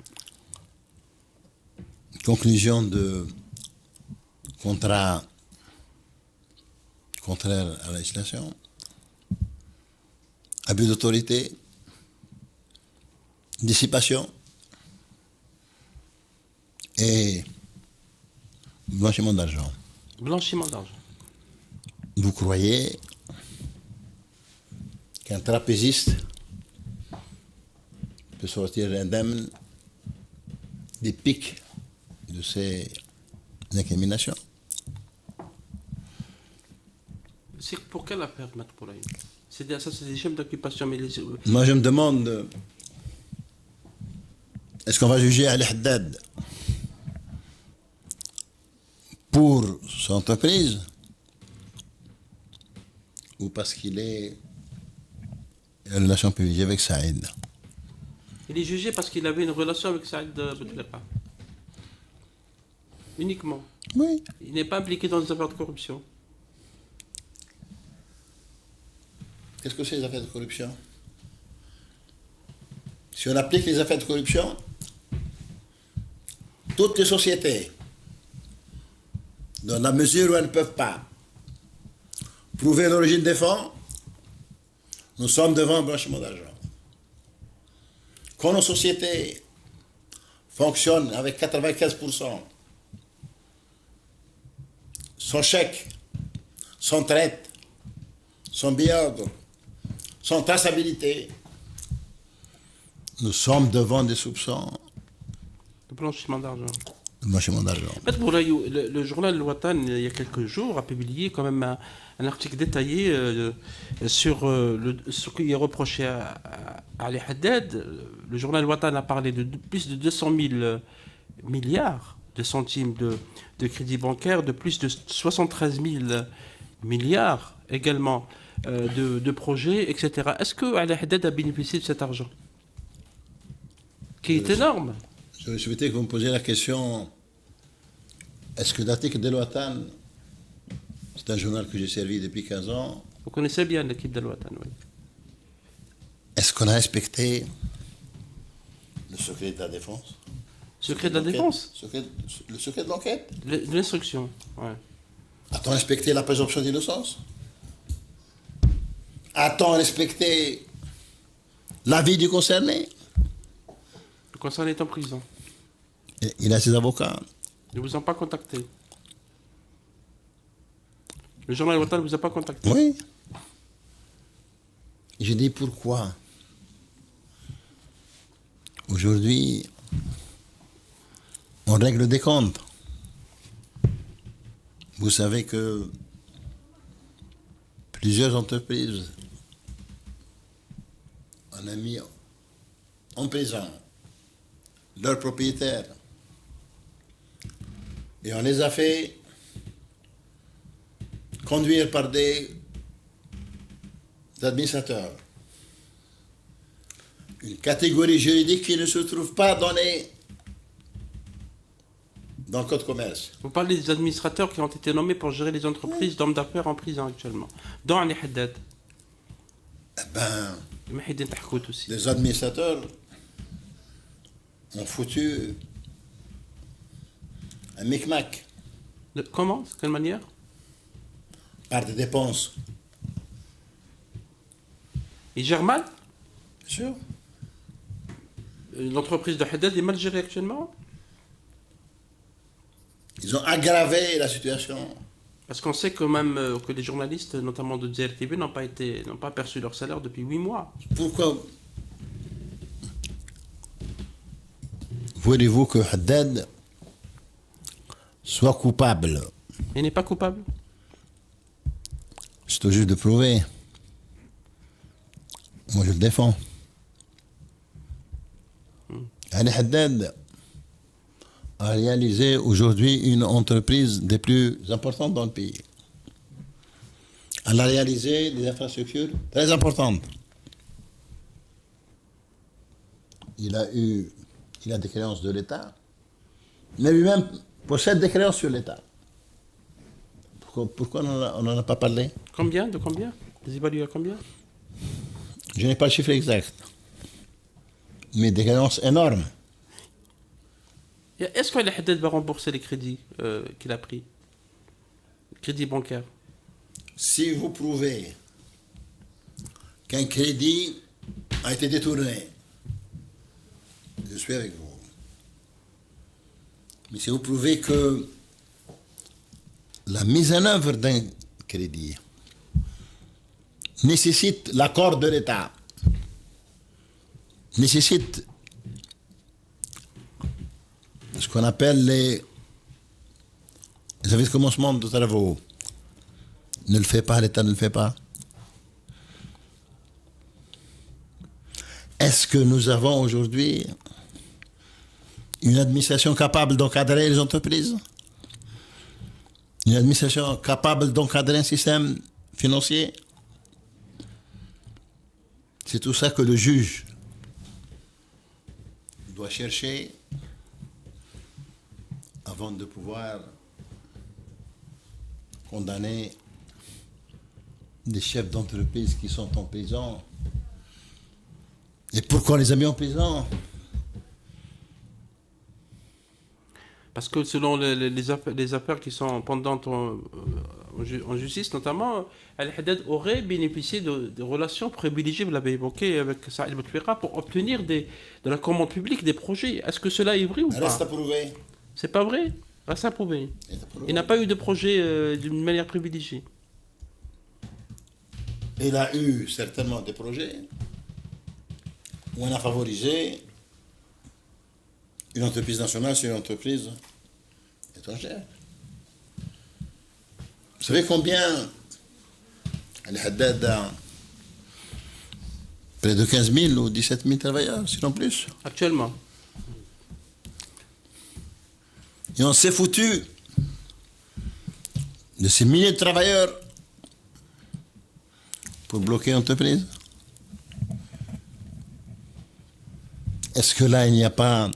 conclusion de contrats contraires à la législation, abus d'autorité, dissipation et blanchiment d'argent. Blanchiment d'argent. Vous croyez qu'un trapéziste peut sortir indemne des pics de ces incriminations? C'est pour quelle affaire, Maître Poulaï? C'est des chefs d'occupation, mais Moi, je me demande, est-ce qu'on va juger Ali Haddad pour son entreprise ou parce qu'il est en relation privilégiée avec Saïd? il est jugé parce qu'il avait une relation avec Saïd Bouteflika. Uniquement. Oui. Il n'est pas impliqué dans des affaires de corruption. Qu'est-ce que c'est les affaires de corruption? Si on applique les affaires de corruption, toutes les sociétés, dans la mesure où elles ne peuvent pas prouver l'origine des fonds, nous sommes devant un blanchiment d'argent. Quand nos sociétés fonctionnent avec 95%, son chèque, son traite, son billet, son traçabilité, nous sommes devant des soupçons Le blanchiment d'argent. de blanchiment d'argent. Maître Poulaï, le journal Le Watan, il y a quelques jours, a publié quand même un article détaillé sur ce qui est reproché à Ali Haddad. Le journal Le Watan a parlé de plus de 200 000 milliards de centimes de crédits bancaires, de plus de 73 000 milliards également de projets, etc. Est-ce que Ali Haddad a bénéficié de cet argent qui est énorme? Je souhaitais que vous me posiez la question, est-ce que l'article de l'OTAN, c'est un journal que j'ai servi depuis 15 ans, Vous connaissez bien l'équipe de l'Ouatan, oui. est-ce qu'on a respecté le secret de la défense? Secret de la défense? Le secret de l'enquête? De l'instruction, ouais. A-t-on respecté la présomption d'innocence? A-t-on respecté l'avis du concerné? Le concerné est en prison. Il a ses avocats. Ils ne vous ont pas contacté. Le journal Ouatan ne vous a pas contacté. Oui. J'ai dit pourquoi. Aujourd'hui, on règle des comptes. Vous savez que plusieurs entreprises, on a mis en prison leurs propriétaires et on les a fait conduire par des administrateurs. Une catégorie juridique qui ne se trouve pas dans les dans le code de commerce. Vous parlez des administrateurs qui ont été nommés pour gérer les entreprises d'hommes d'affaires en prison actuellement. Dans Ali Haddad. Eh ben, Mahidine Tahkout aussi. les administrateurs ont foutu un micmac Comment? De quelle manière? par des dépenses. Ils gèrent mal? Bien sûr. L'entreprise de Haddad est mal gérée actuellement? Ils ont aggravé la situation. Parce qu'on sait que même que les journalistes, notamment de DRTV, n'ont pas perçu leur salaire depuis 8 mois. Pourquoi voulez-vous que Haddad soit coupable? Il n'est pas coupable. C'est au juge de prouver. Moi, je le défends. Ali Haddad a réalisé aujourd'hui une entreprise des plus importantes dans le pays. Elle a réalisé des infrastructures très importantes. Il a des créances de l'État, mais lui-même possède des créances sur l'État. Pourquoi on n'en a pas parlé? Combien? De combien? Vous évaluez à combien? Je n'ai pas le chiffre exact, mais des créances énormes. Est-ce qu'Ali Haddad va rembourser les crédits qu'il a pris? Les crédits bancaires? Si vous prouvez qu'un crédit a été détourné, je suis avec vous. Mais si vous prouvez que la mise en œuvre d'un crédit nécessite l'accord de l'État, nécessite ce qu'on appelle les avis de commencement de travaux, ne le fait pas, l'État ne le fait pas. Est-ce que nous avons aujourd'hui une administration capable d'encadrer les entreprises? Une administration capable d'encadrer un système financier? C'est tout ça que le juge doit chercher avant de pouvoir condamner des chefs d'entreprise qui sont en prison. Et pourquoi on les a mis en prison? Parce que selon les affaires qui sont pendantes en justice, notamment, Ali Haddad aurait bénéficié de relations privilégiées, vous l'avez évoqué, avec Saïd Bouteflika, pour obtenir de la commande publique des projets. Est-ce que cela est vrai ou pas? Reste à prouver. C'est pas vrai? Reste à prouver. Il n'a pas eu de projet d'une manière privilégiée. Il a eu certainement des projets où on a favorisé une entreprise nationale sur une entreprise étrangère. Vous savez combien Ali Haddad a? Près de 15 000 ou 17 000 travailleurs, sinon plus. Actuellement. Et on s'est foutu de ces milliers de travailleurs pour bloquer l'entreprise. Est-ce que là, il n'y a pas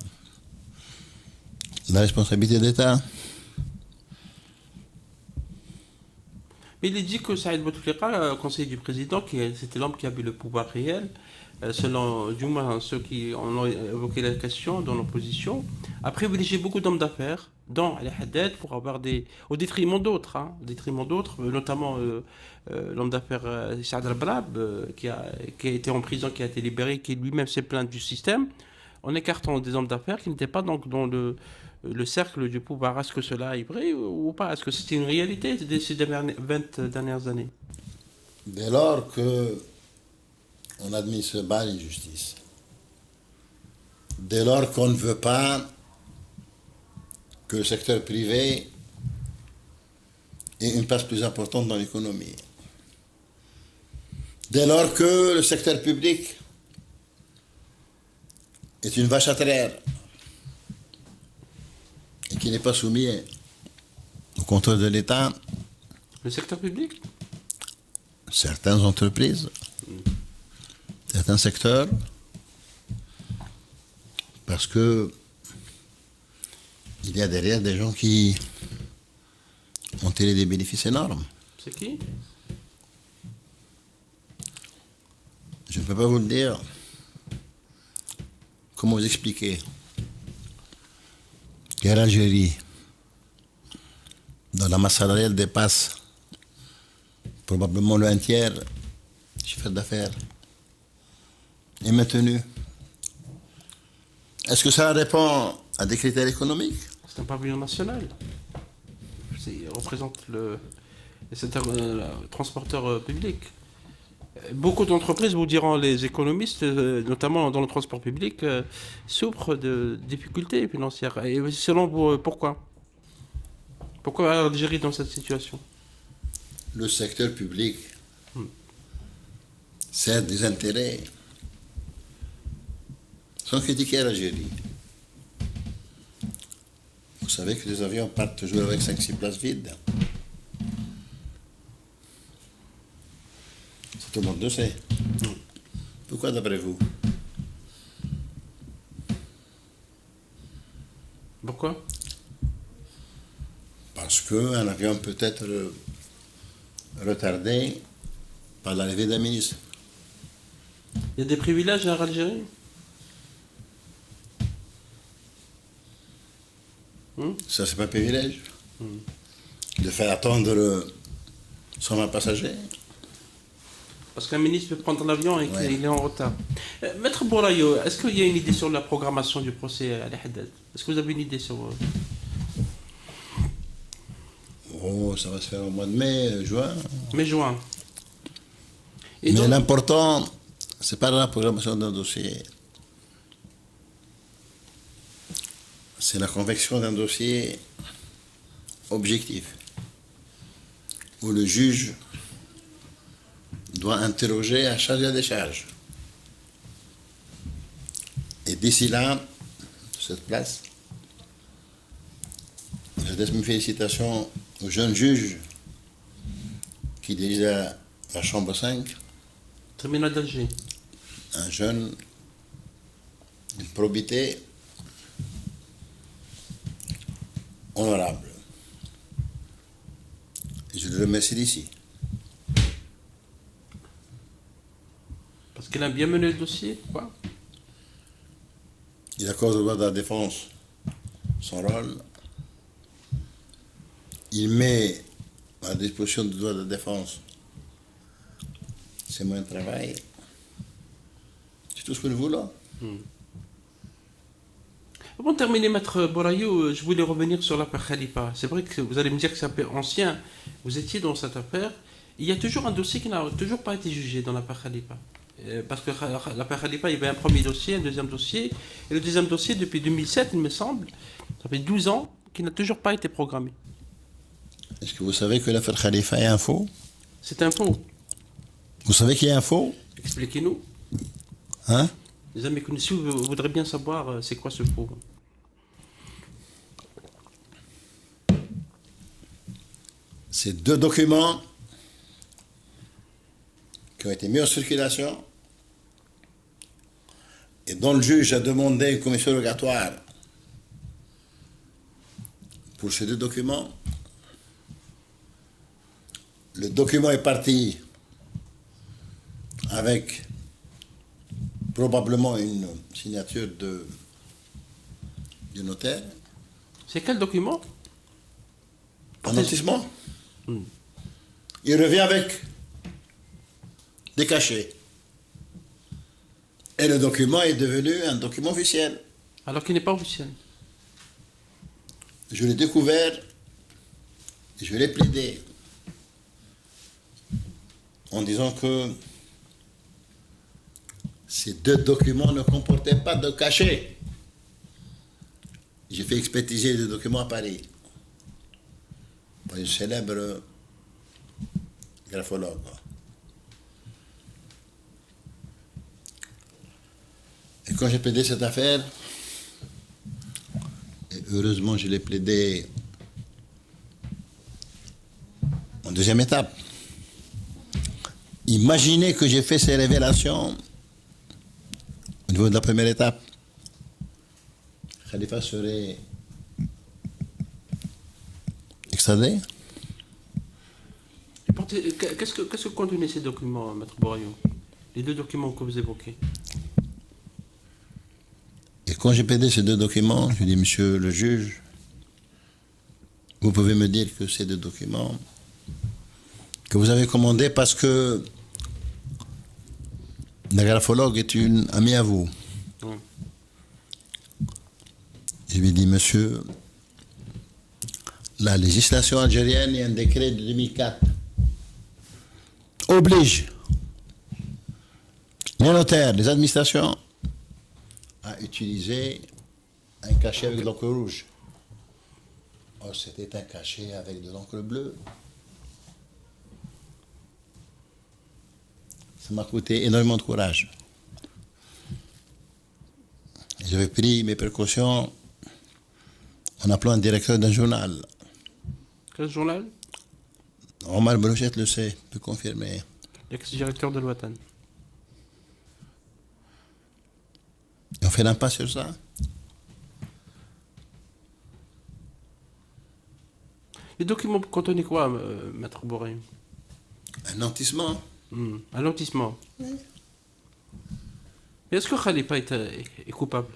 la responsabilité de l'État? Mais il est dit que Saïd Bouteflika, conseiller du président, c'était l'homme qui avait le pouvoir réel, selon du moins ceux qui ont évoqué la question dans l'opposition, a privilégié beaucoup d'hommes d'affaires, dont Ali Haddad, pour avoir au détriment d'autres, notamment l'homme d'affaires Saad Al-Brab, qui a été en prison, qui a été libéré, qui lui-même s'est plaint du système, en écartant des hommes d'affaires qui n'étaient pas donc dans le cercle du pouvoir. Est-ce que cela est vrai ou pas? Est-ce que c'est une réalité de ces 20 dernières années? Dès lors que on n'administre pas l'injustice, dès lors qu'on ne veut pas que le secteur privé ait une place plus importante dans l'économie, dès lors que le secteur public est une vache à traire et qui n'est pas soumis au contrôle de l'État, Le secteur public? certaines entreprises, certains secteurs, parce que il y a derrière des gens qui ont tiré des bénéfices énormes. C'est qui? Je ne peux pas vous le dire. Comment vous expliquer qu'en Algérie, dans la masse salariale dépasse probablement le 1/3 du chiffre d'affaires est maintenu. Est-ce que ça répond à des critères économiques? C'est un pavillon national. Il représente le transporteur public. Beaucoup d'entreprises, vous diront les économistes, notamment dans le transport public, souffrent de difficultés financières. Et selon vous, pourquoi? Pourquoi l'Algérie est dans cette situation? Le secteur public sert des intérêts sans critiquer l'Algérie. Vous savez que les avions partent toujours avec 5-6 places vides. Ça, tout le monde le sait. Pourquoi d'après vous? Pourquoi? Parce qu'un avion peut être retardé par l'arrivée d'un ministre. Il y a des privilèges en Algérie? Ça, c'est pas un privilège. De faire attendre 120 passagers. Parce qu'un ministre peut prendre l'avion et Ouais. qu'il est en retard. Maître Bourayo, est-ce qu'il y a une idée sur la programmation du procès à Ali Haddad? Est-ce que vous avez une idée sur... Oh, ça va se faire au mois de mai, juin. mai-juin? Et Mais donc, l'important, c'est pas la programmation d'un dossier. C'est la convection d'un dossier objectif, où le juge doit interroger à charge et à décharge. Et d'ici là, de cette place, je laisse mes félicitations au jeune juge qui dirige la chambre 5, tribunal d'Alger. un jeune d'une probité honorable. Et je le remercie d'ici. Parce qu'il a bien mené le dossier, quoi. Il accorde au droit de la défense son rôle. Il met à la disposition du droit de la défense ses moyens de travail. C'est tout ce que nous voulons. Avant de terminer, Maître Bourayo, je voulais revenir sur l'affaire Khalifa. C'est vrai que vous allez me dire que c'est un peu ancien. Vous étiez dans cette affaire. Il y a toujours un dossier qui n'a toujours pas été jugé dans l'affaire Khalifa. Parce que l'affaire Khalifa, il y avait un premier dossier, un deuxième dossier. Et le deuxième dossier, depuis 2007, il me semble, ça fait 12 ans, qui n'a toujours pas été programmé. Est-ce que vous savez que l'affaire Khalifa est un faux? C'est un faux. Vous savez qu'il y a un faux? Expliquez-nous. Hein? Les amis connus voudraient bien savoir c'est quoi ce faux. C'est 2 documents qui ont été mis en circulation et dont le juge a demandé une commission rogatoire pour ces 2 documents. Le document est parti avec probablement une signature du notaire. C'est quel document? Un notissement. Il revient avec des cachets. Et le document est devenu un document officiel. Alors qu'il n'est pas officiel. Je l'ai découvert, je l'ai plaidé, en disant que ces 2 documents ne comportaient pas de cachet. J'ai fait expertiser les 2 documents à Paris par une célèbre graphologue. Et quand j'ai plaidé cette affaire, et heureusement je l'ai plaidé en 2e étape, imaginez que j'ai fait ces révélations au niveau de la 1re étape. Khalifa serait C'est-à-dire, Qu'est-ce que contenaient ces documents, Maître Boraillon? Les deux documents que vous évoquez. et quand j'ai pédé ces deux documents, je dis, monsieur le juge, vous pouvez me dire que ces deux documents que vous avez commandés parce que la graphologue est une amie à vous. Ouais. Je lui ai dit, monsieur, la législation algérienne et un décret de 2004 oblige les notaires, les administrations à utiliser un cachet avec de l'encre rouge. Or, c'était un cachet avec de l'encre bleue. Ça m'a coûté énormément de courage. J'avais pris mes précautions en appelant un directeur d'un journal. Quel journal? Omar Belouchet le sait, peut confirmer. L'ex-directeur de l'Ouatan. Et on fait l'impasse sur ça. Les documents contenaient quoi, Maître Boraillon? Un nantissement. Un lotissement. Mais est-ce que Khalifa est coupable?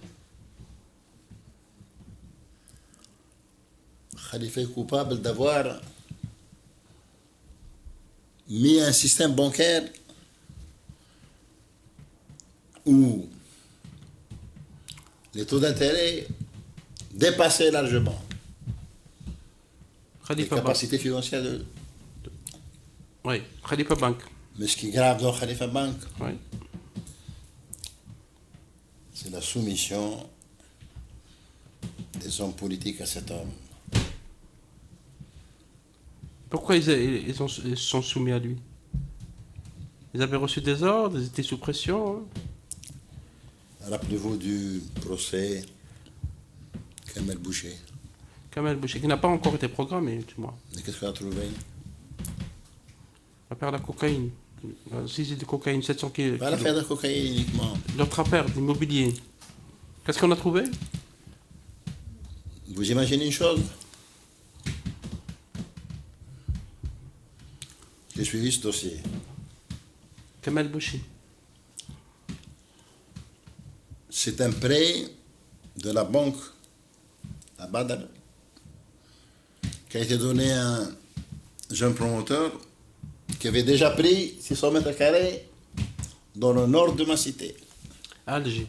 Khalifa est coupable d'avoir mis un système bancaire où les taux d'intérêt dépassaient largement les Khalifa Bank. capacités financières de... Oui, Khalifa Bank. Mais ce qui est grave dans Khalifa Bank, Oui. c'est la soumission des hommes politiques à cet homme. Pourquoi ils se sont soumis à lui? Ils avaient reçu des ordres, ils étaient sous pression. Hein? Rappelez-vous du procès Kamel Boucher. Kamel Boucher, qui n'a pas encore été programmé, tu vois. Et qu'est-ce qu'on a trouvé? L'affaire de la cocaïne. Si c'est de cocaïne, 700 kilos. Pas l'affaire de cocaïne uniquement. L'autre affaire d'immobilier. Qu'est-ce qu'on a trouvé? Vous imaginez une chose? J'ai suivi ce dossier. Kamel Boucher. C'est un prêt de la banque à Badr qui a été donné à un jeune promoteur qui avait déjà pris 600 mètres carrés dans le nord de ma cité. À Alger.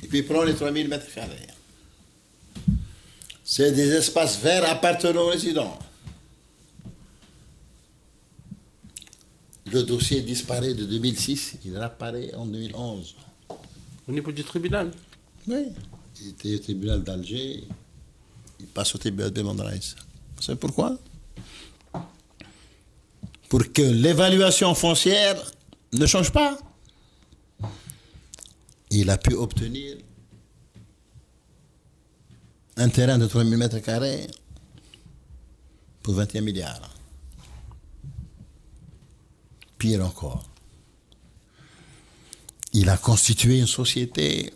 Et puis il prend les 3000 mètres carrés. C'est des espaces verts appartenant aux résidents. Le dossier disparaît de 2006, il réapparaît en 2011. Au niveau du tribunal. Oui. Il était au tribunal d'Alger, il passe au tribunal de Mandraïs. Vous savez pourquoi? Pour que l'évaluation foncière ne change pas. Il a pu obtenir un terrain de 3000 mètres carrés pour 21 milliards. Pire encore, il a constitué une société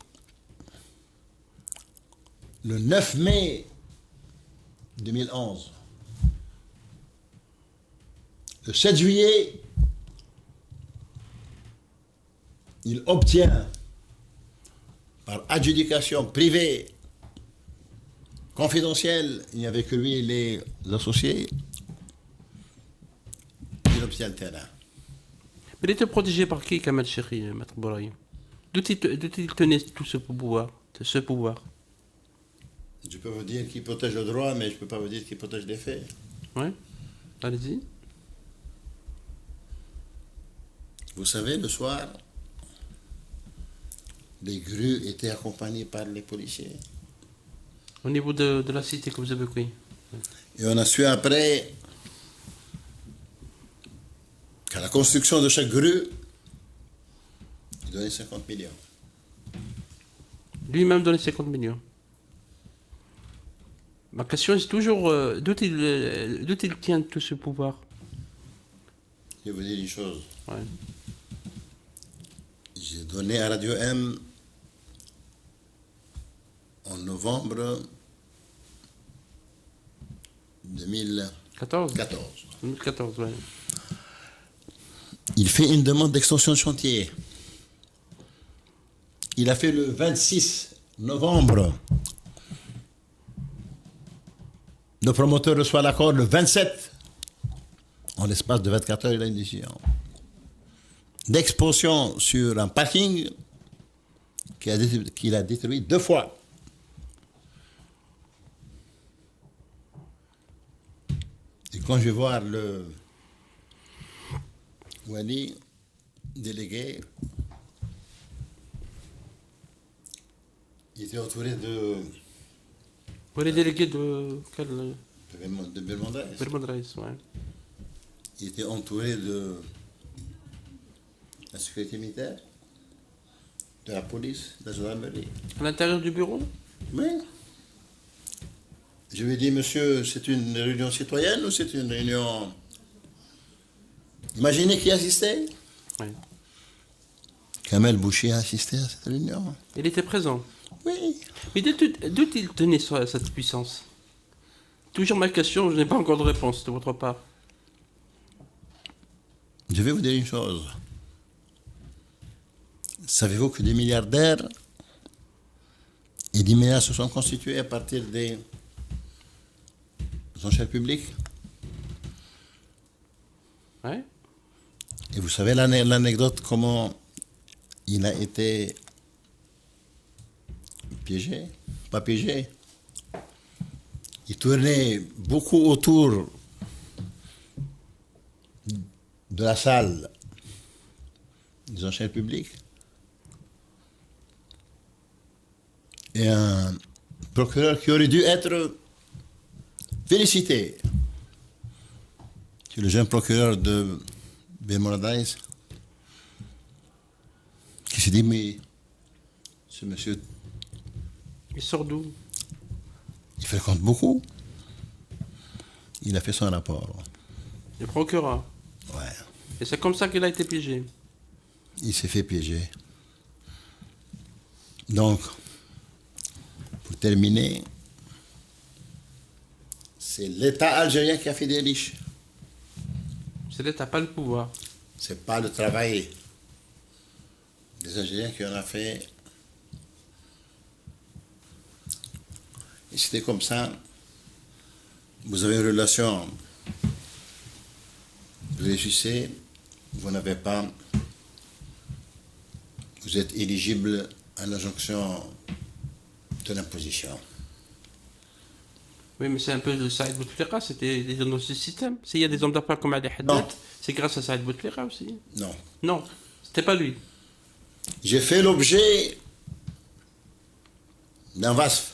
le 9 mai 2011. Le 7 juillet, il obtient par adjudication privée, confidentielle, il n'y avait que lui et les associés, il obtient le terrain. Mais il était protégé par qui, Kamel Chéri, Maître Boraillon? D'où il tenait tout ce pouvoir? Je peux vous dire qu'il protège le droit, mais je ne peux pas vous dire qu'il protège les faits. Oui. Allez-y. Vous savez, le soir, les grues étaient accompagnées par les policiers. Au niveau de la cité que vous avez pris. Et on a su après qu'à la construction de chaque grue, il donnait 50 millions. Lui-même donnait 50 millions. Ma question est toujours d'où il tient tout ce pouvoir? Je vais vous dire une chose. Ouais. J'ai donné à Radio M en novembre 2014. 2014, ouais. Il fait une demande d'extension de chantier. Il a fait le 26 novembre. Le promoteur reçoit l'accord le 27. En l'espace de 24 heures, il a une décision d'expansion sur un parking qu'il a détruit 2 fois. Et quand je vais voir le Wali, délégué, il était entouré de Vous les délégués de quel Belmondaise. Belmondraïs, ouais. Il était entouré de la sécurité militaire, de la police, de la gendarmerie. À l'intérieur du bureau? Oui. Je lui ai dit, monsieur, c'est une réunion citoyenne ou c'est une réunion... Imaginez qui assistait. Ouais. Kamel Boucher a assisté à cette réunion. Il était présent. Oui. Mais d'où il tenait cette puissance? Toujours ma question, je n'ai pas encore de réponse de votre part. Je vais vous dire une chose. Savez-vous que des milliardaires et des milliards se sont constitués à partir des enchères publiques? Ouais. Et vous savez l'anecdote comment il a été piégé? Pas piégé. Il tournait beaucoup autour de la salle des enchères publiques. Et un procureur qui aurait dû être félicité, c'est le jeune procureur de Belmondaise, qui s'est dit, mais ce monsieur, Il sort d'où? il fréquente beaucoup. Il a fait son rapport. Le procureur. Ouais. Et c'est comme ça qu'il a été piégé. Il s'est fait piéger. Donc, pour terminer, c'est l'État algérien qui a fait des riches. C'est l'État, pas le pouvoir. C'est pas le travail des Algériens qui en a fait. Et c'était comme ça. Vous avez une relation, vous réussissez, vous n'avez pas, vous êtes éligible à l'injonction de l'imposition. Oui, mais c'est un peu le Saïd Bouteflika, c'était dans ce système. S'il y a des hommes d'affaires comme Ali Non. Haddad, c'est grâce à Saïd Bouteflika aussi. Non. Non, c'était pas lui. J'ai fait l'objet d'un VASF,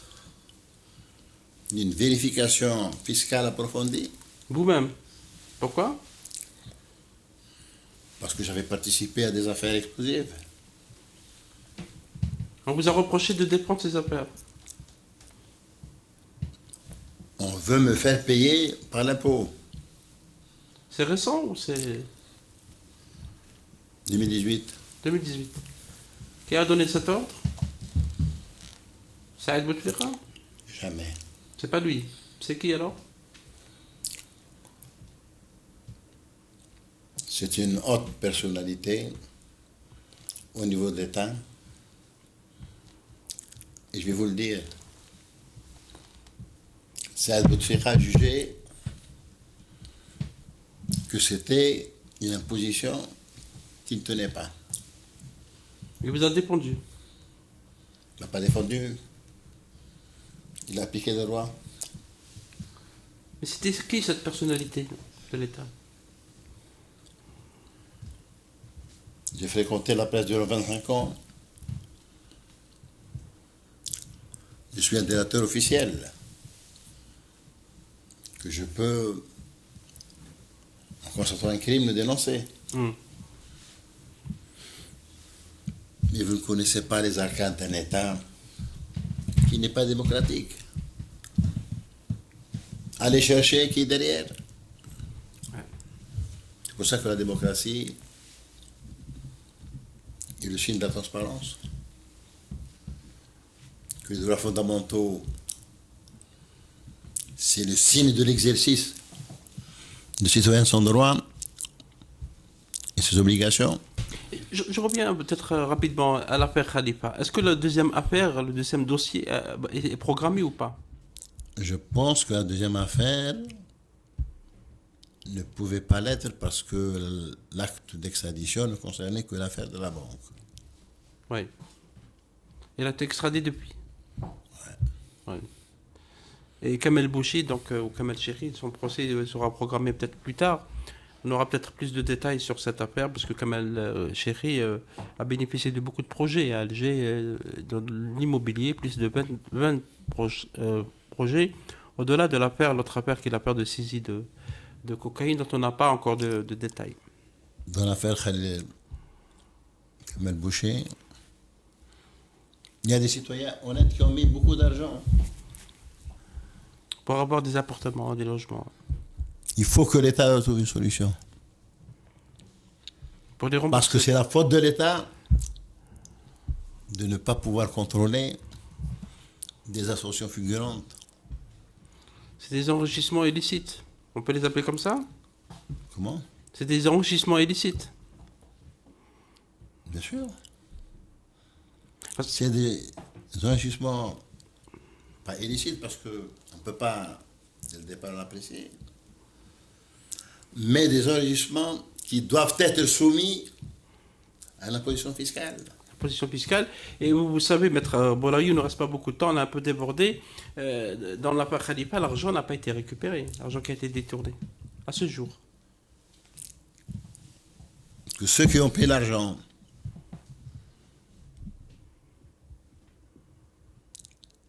d'une vérification fiscale approfondie, Vous-même. Pourquoi? parce que j'avais participé à des affaires explosives. On vous a reproché de déprendre ces affaires. On veut me faire payer par l'impôt. C'est récent ou c'est 2018. 2018? Qui a donné cet ordre? Saïd Bouteflika? Jamais. C'est pas lui. C'est qui alors? C'est une haute personnalité au niveau de l'État. Et je vais vous le dire. Saïd Bouteflika a jugé que c'était une imposition qui ne tenait pas. Il vous a défendu. Il n'a pas défendu. Il a appliqué le droit. Mais c'était qui cette personnalité de l'État? J'ai fréquenté la presse durant 25 ans. Je suis un délateur officiel que je peux, en constatant un crime, le dénoncer. Mais vous ne connaissez pas les arcanes d'un État qui n'est pas démocratique. Allez chercher qui est derrière. C'est pour ça que la démocratie est le signe de la transparence. Que les droits fondamentaux c'est le signe de l'exercice de citoyen son droit et ses obligations. Je reviens peut-être rapidement à l'affaire Khalifa. Est-ce que la deuxième affaire, le deuxième dossier est programmé ou pas? Je pense que la deuxième affaire ne pouvait pas l'être parce que l'acte d'extradition ne concernait que l'affaire de la banque. Oui. Il a été extradé depuis. Ouais. Et Kamel Bouchi, donc, ou Kamel Chéri, son procès sera programmé peut-être plus tard. On aura peut-être plus de détails sur cette affaire parce que Kamel Chéri a bénéficié de beaucoup de projets à Alger, dans l'immobilier, plus de 20 projets. Au-delà de l'affaire, l'autre affaire qui est l'affaire de saisie de cocaïne dont on n'a pas encore de détails. Dans l'affaire Kamel Boucher, il y a des citoyens honnêtes qui ont mis beaucoup d'argent. Pour avoir des appartements, des logements. Il faut que l'État trouve une solution. Pour les rembourser. Parce que c'est la faute de l'État de ne pas pouvoir contrôler des associations figurantes. C'est des enrichissements illicites. On peut les appeler comme ça? Comment? C'est des enrichissements illicites. Bien sûr. C'est des enrichissements pas illicites parce qu'on ne peut pas, dès le départ, l'apprécier. Mais des enrichissements qui doivent être soumis à l'imposition fiscale. Position fiscale. Et vous savez, Maître Boulaye, il ne reste pas beaucoup de temps, on a un peu débordé. Dans l'affaire Khalifa, l'argent n'a pas été récupéré, l'argent qui a été détourné, à ce jour. Que ceux qui ont payé l'argent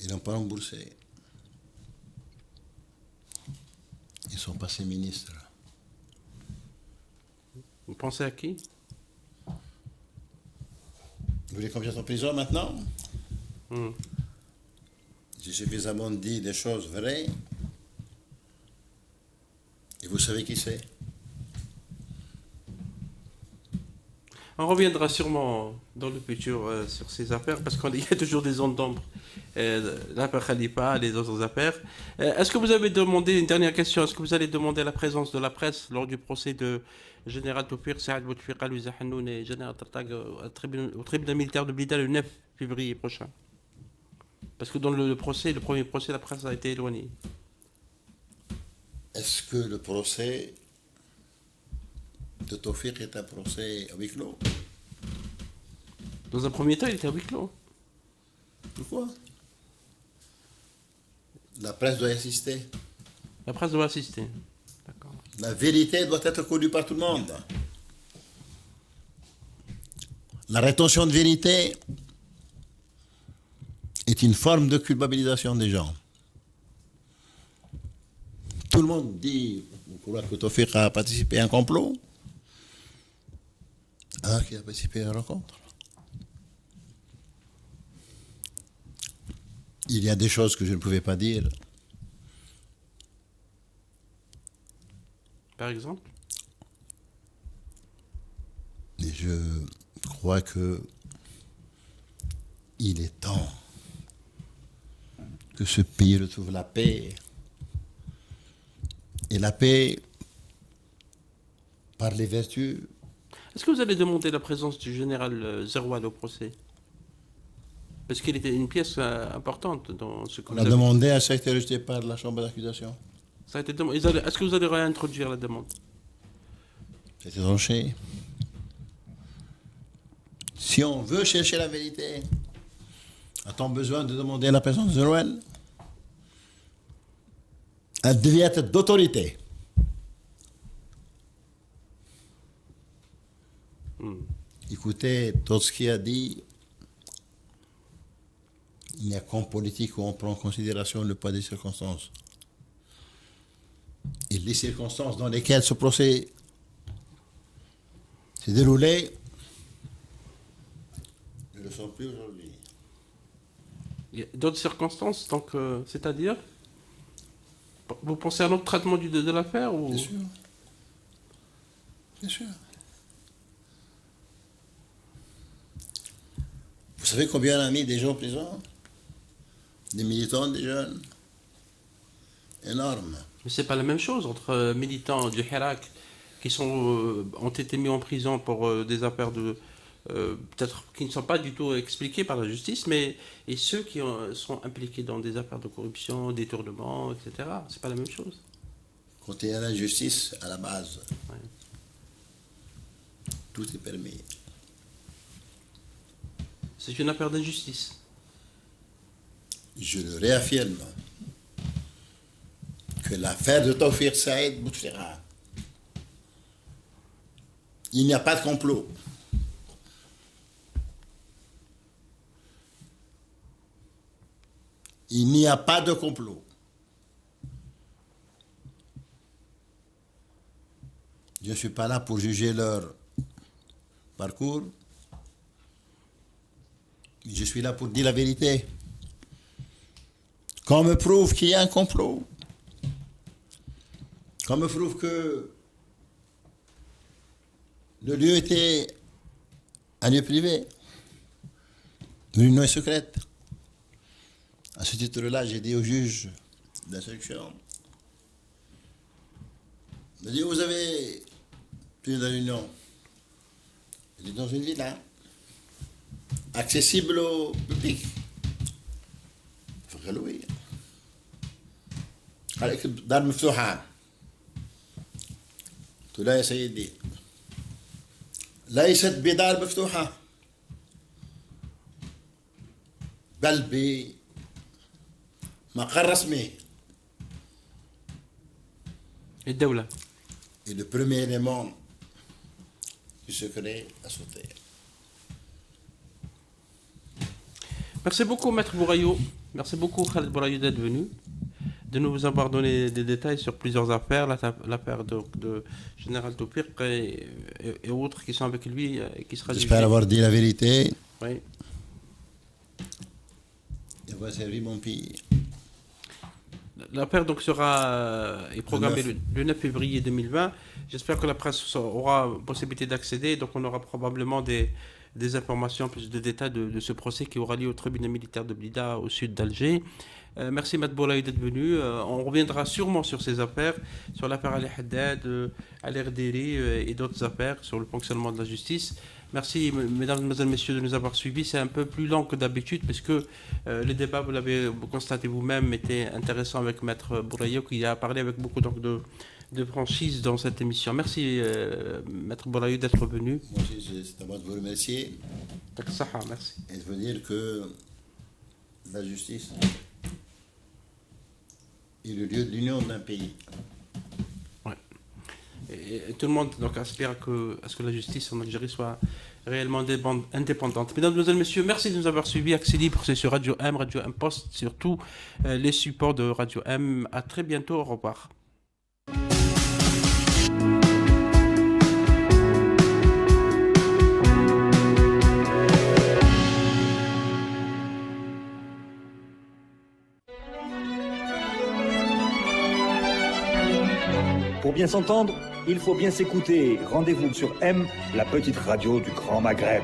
ils n'ont pas remboursé. Ils sont passés ministres. Vous pensez à qui? Vous voulez qu'on vienne en prison maintenant? J'ai suffisamment dit des choses vraies. Et vous savez qui c'est? On reviendra sûrement dans le futur sur ces affaires, parce qu'il y a toujours des ondes d'ombre. L'affaire Khalifa, les autres affaires. Est-ce que vous avez demandé, une dernière question, est-ce que vous allez demander la présence de la presse lors du procès de Général Toufir, Saad Bouteflika, Louis Hanoun et Général Tartag au tribunal militaire de Blida le 9 février prochain? Parce que dans le procès, le premier procès, la presse a été éloignée. Est-ce que le procès de Toufir est un procès à huis clos? Dans un premier temps, il était à huis clos. Pourquoi? La presse doit assister. La presse doit assister. D'accord. La vérité doit être connue par tout le monde. La rétention de vérité est une forme de culpabilisation des gens. Tout le monde dit, vous croyez que Toufik a participé à un complot? Alors qu'il a participé à une rencontre. Il y a des choses que je ne pouvais pas dire. Par exemple? Et je crois que il est temps que ce pays retrouve la paix. Et la paix par les vertus. Est-ce que vous allez demander la présence du général Zeroual au procès? Parce qu'il était une pièce importante dans ce que On vous a avez... demandé à ça a été rejeté par la chambre d'accusation. Ça a été Est-ce que vous allez réintroduire la demande? C'était tranché. Si on veut chercher la vérité, a-t-on besoin de demander la présence de Zeroual? Elle devait être d'autorité. Écoutez, tout ce qu'il a dit, il n'y a qu'en politique où on prend en considération le poids des circonstances. Et les circonstances dans lesquelles ce procès s'est déroulé ne le sont plus aujourd'hui. Il y a d'autres circonstances, donc, c'est-à-dire? Vous pensez à un autre traitement de l'affaire ou... Bien sûr. Bien sûr. Vous savez combien on a mis des gens en prison? Des militants, des jeunes? énorme. Mais c'est pas la même chose entre militants du Hirak qui ont été mis en prison pour des affaires peut-être qui ne sont pas du tout expliquées par la justice, et ceux qui sont impliqués dans des affaires de corruption, détournement, etc. C'est pas la même chose. Quand il y a la justice, à la base, Ouais. tout est permis. C'est une affaire d'injustice. Je le réaffirme que l'affaire de Tawfiq Saïd Bouteflika, il n'y a pas de complot. Il n'y a pas de complot. Je ne suis pas là pour juger leur parcours. Je suis là pour dire la vérité. Qu'on me prouve qu'il y a un complot. Qu'on me prouve que le lieu était un lieu privé. L'union est secrète. À ce titre-là, j'ai dit au juge d'instruction, il dit, vous avez pris la réunion. Il est dans une villa, accessible au public. فقالوا لي عليك دار مفتوحة. قلت لا يا سيدي، ليست بدار مفتوحة، بل بمقر رسمي. الدولة. Et le premier élément du secret a sauté. Merci beaucoup, Maître Bourayo. Merci beaucoup, Khaled Bourayo, d'être venu, de nous avoir donné des détails sur plusieurs affaires, l'affaire de Général Tawfiq et autres qui sont avec lui et qui sera J'espère avoir dit la vérité Oui. et avoir servi mon pays. L'affaire donc est programmée le 9 février 2020. J'espère que la presse aura possibilité d'accéder. Donc on aura probablement des informations, plus de détails de ce procès qui aura lieu au tribunal militaire de Blida au sud d'Alger. Merci Maître Bourayo d'être venu. On reviendra sûrement sur ces affaires, sur l'affaire Ali Haddad, Ali Erderi et d'autres affaires, sur le fonctionnement de la justice. Merci mesdames, messieurs de nous avoir suivis. C'est un peu plus lent que d'habitude parce que le débat, vous l'avez constaté vous-même, était intéressant avec Maître Bourayo qui a parlé avec beaucoup donc, de franchise dans cette émission. Merci Maître Bourayo d'être venu. Moi aussi, c'est à moi de vous remercier. Merci. Et de vous dire que la justice est le lieu de l'union d'un pays. Ouais. Et tout le monde donc, aspire à ce que la justice en Algérie soit réellement indépendante. Mesdames, messieurs, merci de nous avoir suivis. Accès libre, c'est sur Radio M Post, sur tous les supports de Radio M. À très bientôt. Au revoir. Pour bien s'entendre, il faut bien s'écouter. Rendez-vous sur M, la petite radio du Grand Maghreb.